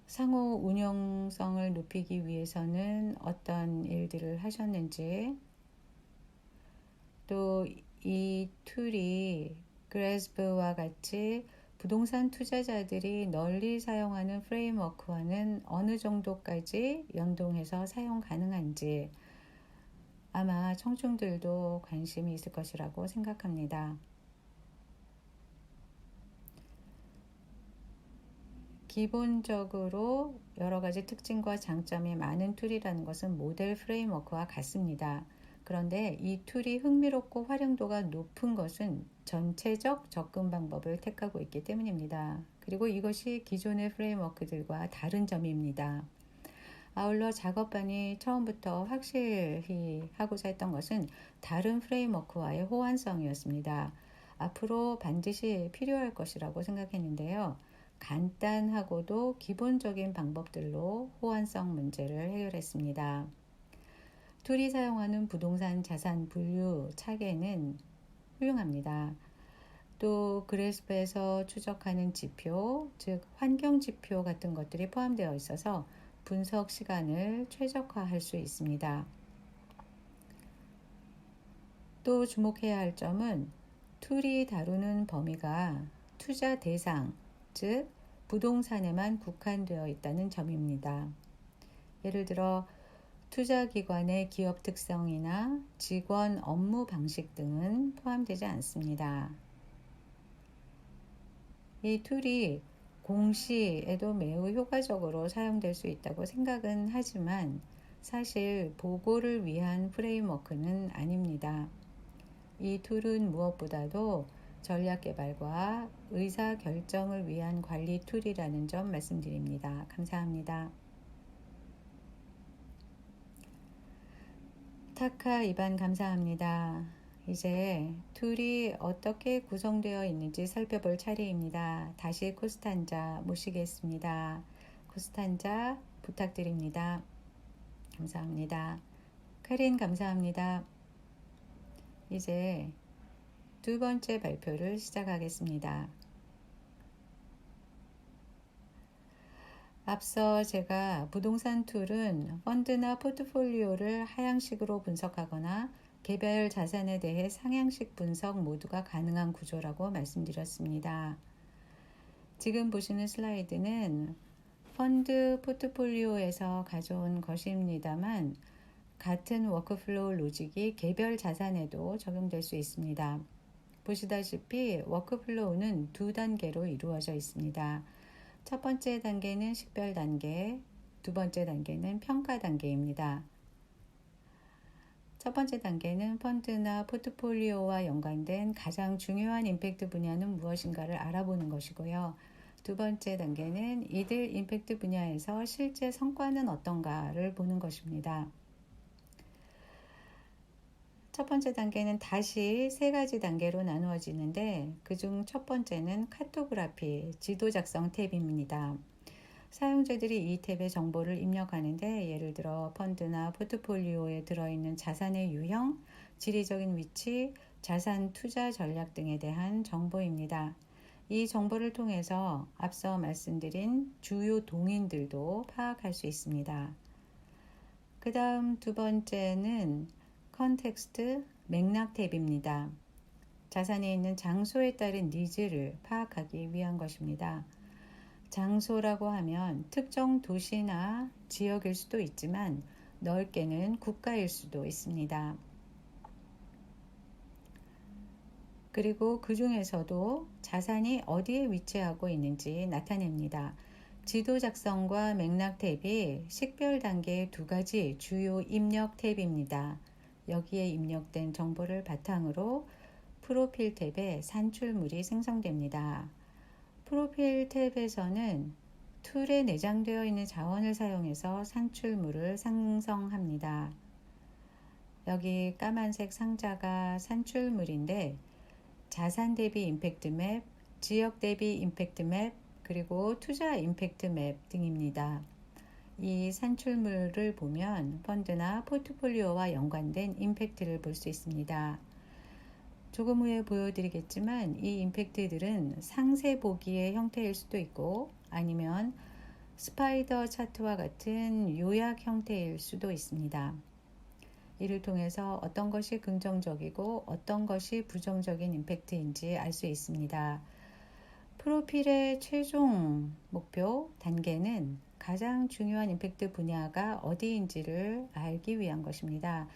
상호 운용성을 높이기 위해서는 어떤 일들을 하셨는지, 또 이 툴이 그래스프와 같이 부동산 투자자들이 널리 사용하는 프레임워크와는 어느 정도까지 연동해서 사용 가능한지 아마 청중들도 관심이 있을 것이라고 생각합니다. 기본적으로 여러 가지 특징과 장점이 많은 툴이라는 것은 모델 프레임워크와 같습니다. 그런데 이 툴이 흥미롭고 활용도가 높은 것은 전체적 접근 방법을 택하고 있기 때문입니다. 그리고 이것이 기존의 프레임워크들과 다른 점입니다. 아울러 작업반이 처음부터 확실히 하고자 했던 것은 다른 프레임워크와의 호환성이었습니다. 앞으로 반드시 필요할 것이라고 생각했는데요. 간단하고도 기본적인 방법들로 호환성 문제를 해결했습니다. 툴이 사용하는 부동산 자산 분류 차계는 훌륭합니다. 또 그래스프에서 추적하는 지표, 즉 환경 지표 같은 것들이 포함되어 있어서 분석 시간을 최적화할 수 있습니다. 또 주목해야 할 점은 툴이 다루는 범위가 투자 대상, 즉 부동산에만 국한되어 있다는 점입니다. 예를 들어 투자기관의 기업 특성이나 직원 업무 방식 등은 포함되지 않습니다. 이 툴이 공시에도 매우 효과적으로 사용될 수 있다고 생각은 하지만 사실 보고를 위한 프레임워크는 아닙니다. 이 툴은 무엇보다도 전략 개발과 의사 결정을 위한 관리 툴이라는 점 말씀드립니다. 감사합니다. 타카 이반 감사합니다. 이제 툴이 어떻게 구성되어 있는지 살펴볼 차례입니다. 다시 코스탄자 모시겠습니다. 코스탄자 부탁드립니다. 감사합니다. 카린 감사합니다. 이제 두 번째 발표를 시작하겠습니다. 앞서 제가 부동산 툴은 펀드나 포트폴리오를 하향식으로 분석하거나 개별 자산에 대해 상향식 분석 모두가 가능한 구조라고 말씀드렸습니다. 지금 보시는 슬라이드는 펀드 포트폴리오에서 가져온 것입니다만 같은 워크플로우 로직이 개별 자산에도 적용될 수 있습니다. 보시다시피 워크플로우는 두 단계로 이루어져 있습니다. 첫 번째 단계는 식별 단계, 두 번째 단계는 평가 단계입니다. 첫 번째 단계는 펀드나 포트폴리오와 연관된 가장 중요한 임팩트 분야는 무엇인가를 알아보는 것이고요. 두 번째 단계는 이들 임팩트 분야에서 실제 성과는 어떤가를 보는 것입니다. 첫 번째 단계는 다시 세 가지 단계로 나누어지는데 그중 첫 번째는 카토그라피, 지도 작성 탭입니다. 사용자들이 이 탭에 정보를 입력하는데 예를 들어 펀드나 포트폴리오에 들어있는 자산의 유형, 지리적인 위치, 자산 투자 전략 등에 대한 정보입니다. 이 정보를 통해서 앞서 말씀드린 주요 동인들도 파악할 수 있습니다. 그 다음 두 번째는 컨텍스트 맥락 탭입니다. 자산에 있는 장소에 따른 니즈를 파악하기 위한 것입니다. 장소라고 하면 특정 도시나 지역일 수도 있지만 넓게는 국가일 수도 있습니다. 그리고 그 중에서도 자산이 어디에 위치하고 있는지 나타냅니다. 지도 작성과 맥락 탭이 식별 단계의 두 가지 주요 입력 탭입니다. 여기에 입력된 정보를 바탕으로 프로필 탭에 산출물이 생성됩니다. 프로필 탭에서는 툴에 내장되어 있는 자원을 사용해서 산출물을 생성합니다. 여기 까만색 상자가 산출물인데 자산 대비 임팩트 맵, 지역 대비 임팩트 맵, 그리고 투자 임팩트 맵 등입니다. 이 산출물을 보면 펀드나 포트폴리오와 연관된 임팩트를 볼 수 있습니다. 조금 후에 보여드리겠지만 이 임팩트들은 상세 보기의 형태일 수도 있고 아니면 스파이더 차트와 같은 요약 형태일 수도 있습니다. 이를 통해서 어떤 것이 긍정적이고 어떤 것이 부정적인 임팩트인지 알 수 있습니다. 프로필의 최종 목표 단계는 가장 중요한 임팩트 분야가 어디인지를 알기 위한 것입니다.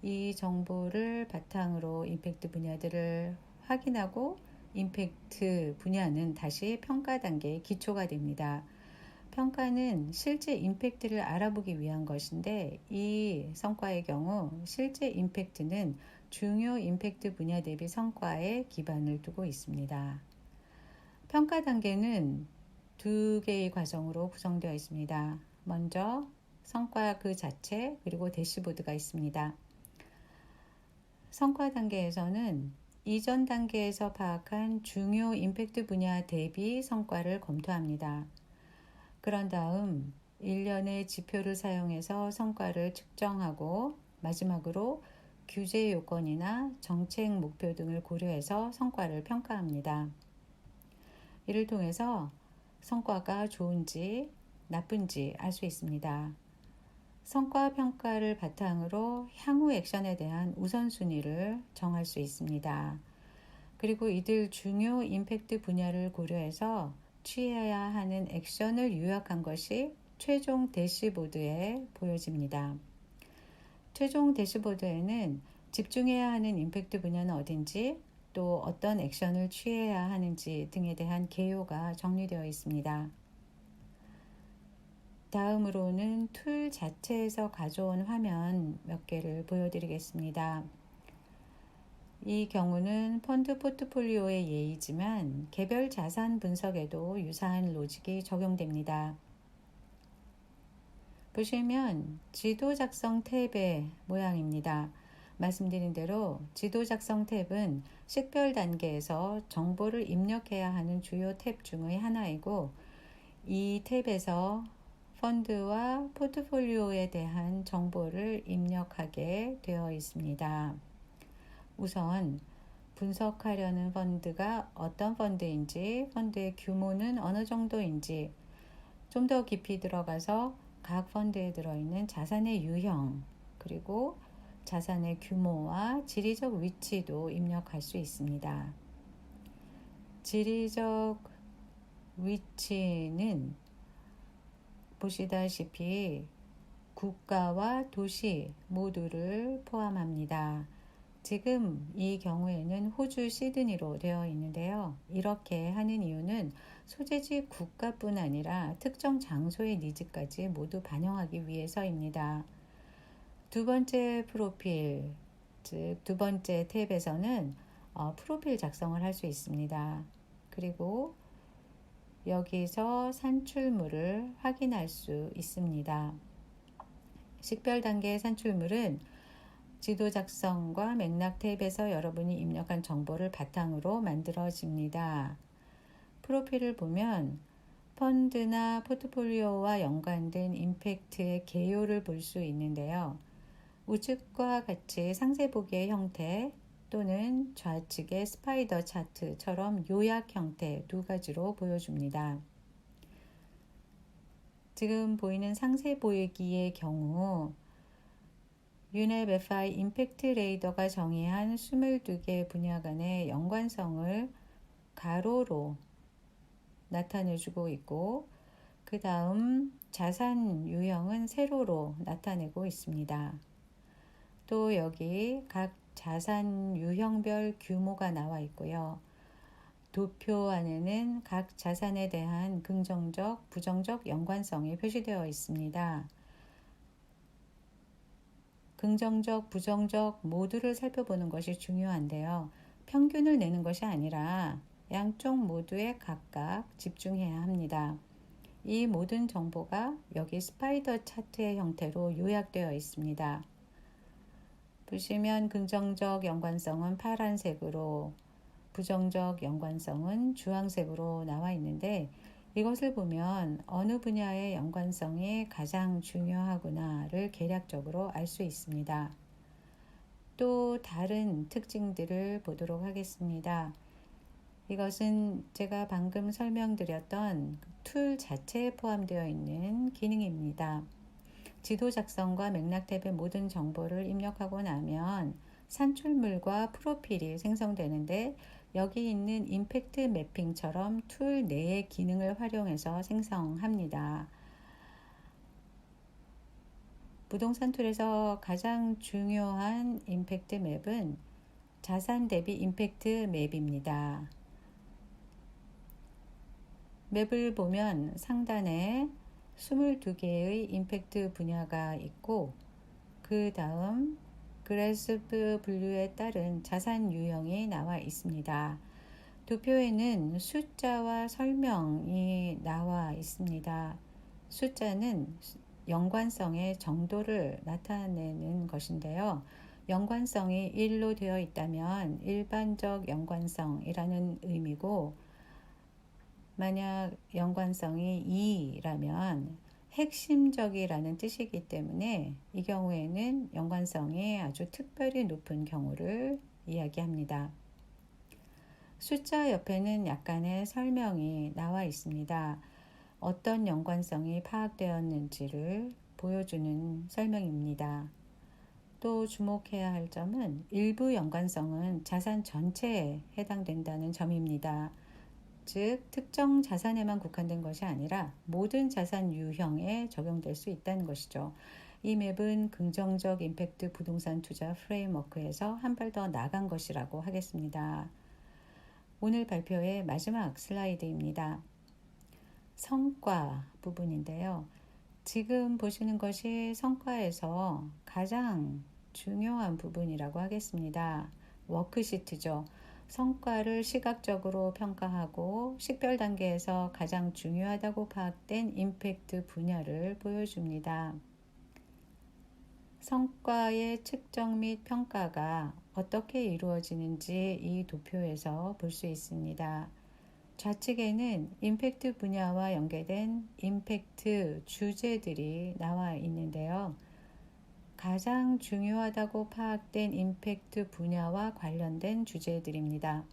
이 정보를 바탕으로 임팩트 분야들을 확인하고 임팩트 분야는 다시 평가 단계의 기초가 됩니다. 평가는 실제 임팩트를 알아보기 위한 것인데 이 성과의 경우 실제 임팩트는 중요 임팩트 분야 대비 성과에 기반을 두고 있습니다. 평가 단계는 두 개의 과정으로 구성되어 있습니다. 먼저 성과 그 자체 그리고 대시보드가 있습니다. 성과 단계에서는 이전 단계에서 파악한 중요 임팩트 분야 대비 성과를 검토합니다. 그런 다음 일련의 지표를 사용해서 성과를 측정하고 마지막으로 규제 요건이나 정책 목표 등을 고려해서 성과를 평가합니다. 이를 통해서 성과가 좋은지 나쁜지 알 수 있습니다. 성과 평가를 바탕으로 향후 액션에 대한 우선순위를 정할 수 있습니다. 그리고 이들 중요 임팩트 분야를 고려해서 취해야 하는 액션을 요약한 것이 최종 대시보드에 보여집니다. 최종 대시보드에는 집중해야 하는 임팩트 분야는 어딘지 또 어떤 액션을 취해야 하는지 등에 대한 개요가 정리되어 있습니다. 다음으로는 툴 자체에서 가져온 화면 몇 개를 보여드리겠습니다. 이 경우는 펀드 포트폴리오의 예이지만 개별 자산 분석에도 유사한 로직이 적용됩니다. 보시면 지도 작성 탭의 모양입니다. 말씀드린 대로 지도 작성 탭은 식별 단계에서 정보를 입력해야 하는 주요 탭 중의 하나이고 이 탭에서 펀드와 포트폴리오에 대한 정보를 입력하게 되어 있습니다. 우선 분석하려는 펀드가 어떤 펀드인지, 펀드의 규모는 어느 정도인지, 좀 더 깊이 들어가서 각 펀드에 들어있는 자산의 유형, 그리고 자산의 규모와 지리적 위치도 입력할 수 있습니다. 지리적 위치는 보시다시피 국가와 도시 모두를 포함합니다. 지금 이 경우에는 호주 시드니로 되어 있는데요. 이렇게 하는 이유는 소재지 국가뿐 아니라 특정 장소의 니즈까지 모두 반영하기 위해서입니다. 두 번째 프로필, 즉 두 번째 탭에서는 프로필 작성을 할 수 있습니다. 그리고 여기서 산출물을 확인할 수 있습니다. 식별 단계의 산출물은 지도 작성과 맥락 탭에서 여러분이 입력한 정보를 바탕으로 만들어집니다. 프로필을 보면 펀드나 포트폴리오와 연관된 임팩트의 개요를 볼 수 있는데요. 우측과 같이 상세 보기의 형태 또는 좌측의 스파이더 차트처럼 요약 형태 두 가지로 보여줍니다. 지금 보이는 상세 보기의 경우 UNEP FI 임팩트 레이더가 정의한 22개 분야 간의 연관성을 가로로 나타내주고 있고, 그 다음 자산 유형은 세로로 나타내고 있습니다. 또 여기 각 자산 유형별 규모가 나와 있고요. 도표 안에는 각 자산에 대한 긍정적, 부정적 연관성이 표시되어 있습니다. 긍정적, 부정적 모두를 살펴보는 것이 중요한데요. 평균을 내는 것이 아니라 양쪽 모두에 각각 집중해야 합니다. 이 모든 정보가 여기 스파이더 차트의 형태로 요약되어 있습니다. 보시면 긍정적 연관성은 파란색으로, 부정적 연관성은 주황색으로 나와 있는데, 이것을 보면 어느 분야의 연관성이 가장 중요하구나를 개략적으로 알 수 있습니다. 또 다른 특징들을 보도록 하겠습니다. 이것은 제가 방금 설명드렸던 툴 자체에 포함되어 있는 기능입니다. 지도 작성과 맥락 탭의 모든 정보를 입력하고 나면 산출물과 프로필이 생성되는데, 여기 있는 임팩트 매핑처럼 툴 내의 기능을 활용해서 생성합니다. 부동산 툴에서 가장 중요한 임팩트 맵은 자산 대비 임팩트 맵입니다. 맵을 보면 상단에 22개의 임팩트 분야가 있고, 그 다음 그래스프 분류에 따른 자산 유형이 나와 있습니다. 도표에는 숫자와 설명이 나와 있습니다. 숫자는 연관성의 정도를 나타내는 것인데요. 연관성이 1로 되어 있다면 일반적 연관성이라는 의미고, 만약 연관성이 2라면 핵심적이라는 뜻이기 때문에 이 경우에는 연관성이 아주 특별히 높은 경우를 이야기합니다. 숫자 옆에는 약간의 설명이 나와 있습니다. 어떤 연관성이 파악되었는지를 보여주는 설명입니다. 또 주목해야 할 점은 일부 연관성은 자산 전체에 해당된다는 점입니다. 즉, 특정 자산에만 국한된 것이 아니라 모든 자산 유형에 적용될 수 있다는 것이죠. 이 맵은 긍정적 임팩트 부동산 투자 프레임워크에서 한 발 더 나간 것이라고 하겠습니다. 오늘 발표의 마지막 슬라이드입니다. 성과 부분인데요. 지금 보시는 것이 성과에서 가장 중요한 부분이라고 하겠습니다. 워크시트죠. 성과를 시각적으로 평가하고 식별 단계에서 가장 중요하다고 파악된 임팩트 분야를 보여줍니다. 성과의 측정 및 평가가 어떻게 이루어지는지 이 도표에서 볼 수 있습니다. 좌측에는 임팩트 분야와 연계된 임팩트 주제들이 나와 있는데요. 가장 중요하다고 파악된 임팩트 분야와 관련된 주제들입니다.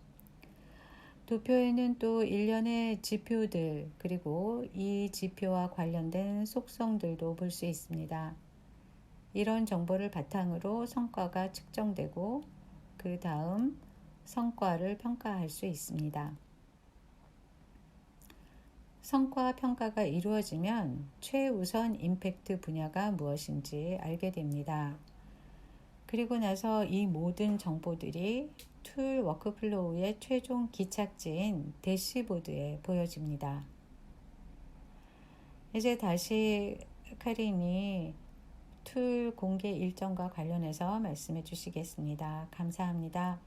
도표에는 또 일련의 지표들, 그리고 이 지표와 관련된 속성들도 볼 수 있습니다. 이런 정보를 바탕으로 성과가 측정되고, 그 다음 성과를 평가할 수 있습니다. 성과 평가가 이루어지면 최우선 임팩트 분야가 무엇인지 알게 됩니다. 그리고 나서 이 모든 정보들이 툴 워크플로우의 최종 기착지인 대시보드에 보여집니다. 이제 다시 카린이 툴 공개 일정과 관련해서 말씀해 주시겠습니다. 감사합니다.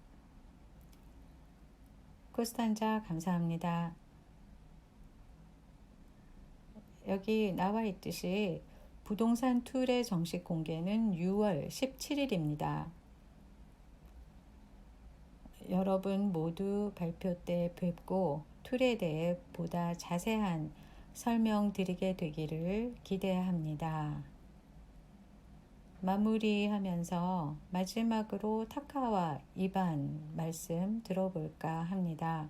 코스탄자 감사합니다. 여기 나와 있듯이 부동산 툴의 정식 공개는 6월 17일입니다. 여러분 모두 발표 때 뵙고 툴에 대해 보다 자세한 설명드리게 되기를 기대합니다. 마무리하면서 마지막으로 타카와 이반 말씀 들어볼까 합니다.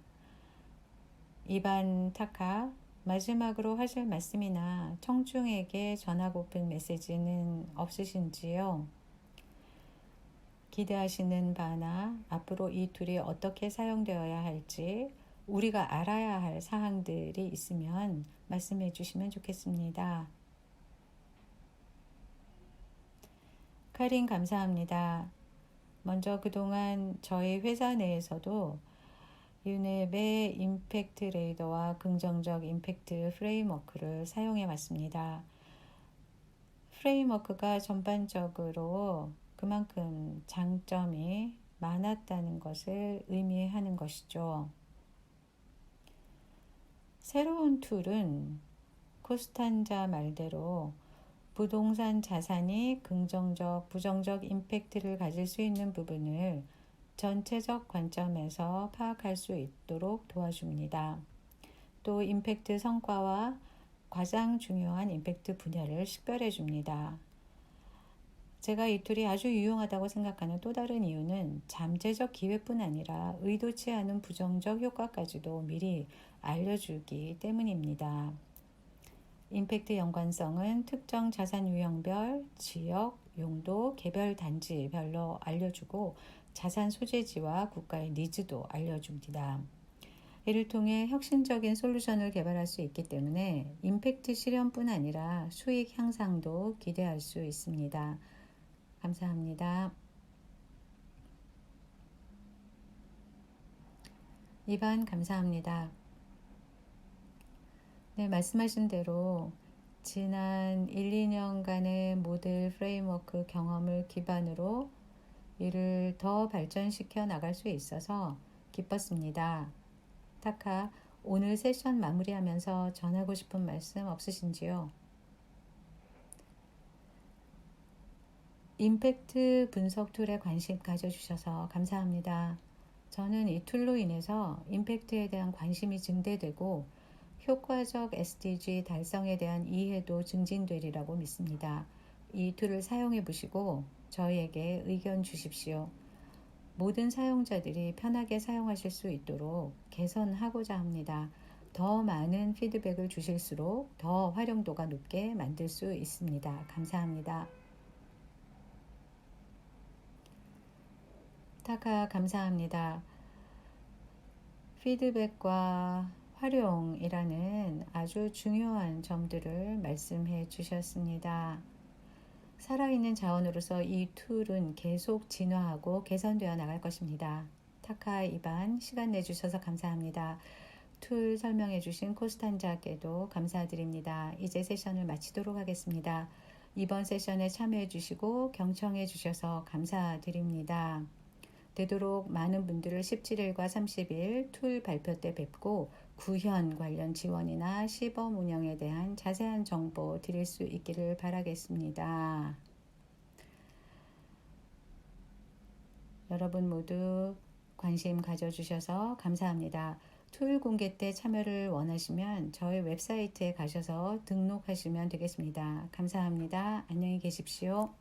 이반 타카, 마지막으로 하실 말씀이나 청중에게 전하고픈 메시지는 없으신지요? 기대하시는 바나 앞으로 이 툴이 어떻게 사용되어야 할지 우리가 알아야 할 사항들이 있으면 말씀해 주시면 좋겠습니다. 카린 감사합니다. 먼저 그동안 저희 회사 내에서도 유넵의 임팩트 레이더와 긍정적 임팩트 프레임워크를 사용해 왔습니다. 프레임워크가 전반적으로 그만큼 장점이 많았다는 것을 의미하는 것이죠. 새로운 툴은 코스탄자 말대로 부동산 자산이 긍정적, 부정적 임팩트를 가질 수 있는 부분을 전체적 관점에서 파악할 수 있도록 도와줍니다. 또 임팩트 성과와 가장 중요한 임팩트 분야를 식별해 줍니다. 제가 이 툴이 아주 유용하다고 생각하는 또 다른 이유는 잠재적 기회뿐 아니라 의도치 않은 부정적 효과까지도 미리 알려주기 때문입니다. 임팩트 연관성은 특정 자산 유형별, 지역, 용도, 개별 단지별로 알려주고 자산 소재지와 국가의 니즈도 알려줍니다. 이를 통해 혁신적인 솔루션을 개발할 수 있기 때문에 임팩트 실현뿐 아니라 수익 향상도 기대할 수 있습니다. 감사합니다. 이반 감사합니다. 네, 말씀하신 대로 지난 1, 2년간의 모델 프레임워크 경험을 기반으로 이를 더 발전시켜 나갈 수 있어서 기뻤습니다. 타카, 오늘 세션 마무리하면서 전하고 싶은 말씀 없으신지요? 임팩트 분석 툴에 관심 가져주셔서 감사합니다. 저는 이 툴로 인해서 임팩트에 대한 관심이 증대되고 효과적 SDG 달성에 대한 이해도 증진되리라고 믿습니다. 이 툴을 사용해 보시고 저희에게 의견 주십시오. 모든 사용자들이 편하게 사용하실 수 있도록 개선하고자 합니다. 더 많은 피드백을 주실수록 더 활용도가 높게 만들 수 있습니다. 감사합니다. 타카 감사합니다. 피드백과 활용이라는 아주 중요한 점들을 말씀해 주셨습니다. 살아있는 자원으로서 이 툴은 계속 진화하고 개선되어 나갈 것입니다. 타카 이반 시간 내주셔서 감사합니다. 툴 설명해 주신 코스탄자께도 감사드립니다. 이제 세션을 마치도록 하겠습니다. 이번 세션에 참여해 주시고 경청해 주셔서 감사드립니다. 되도록 많은 분들을 17일과 30일 툴 발표 때 뵙고 구현 관련 지원이나 시범 운영에 대한 자세한 정보 드릴 수 있기를 바라겠습니다. 여러분 모두 관심 가져주셔서 감사합니다. 툴 공개 때 참여를 원하시면 저희 웹사이트에 가셔서 등록하시면 되겠습니다. 감사합니다. 안녕히 계십시오.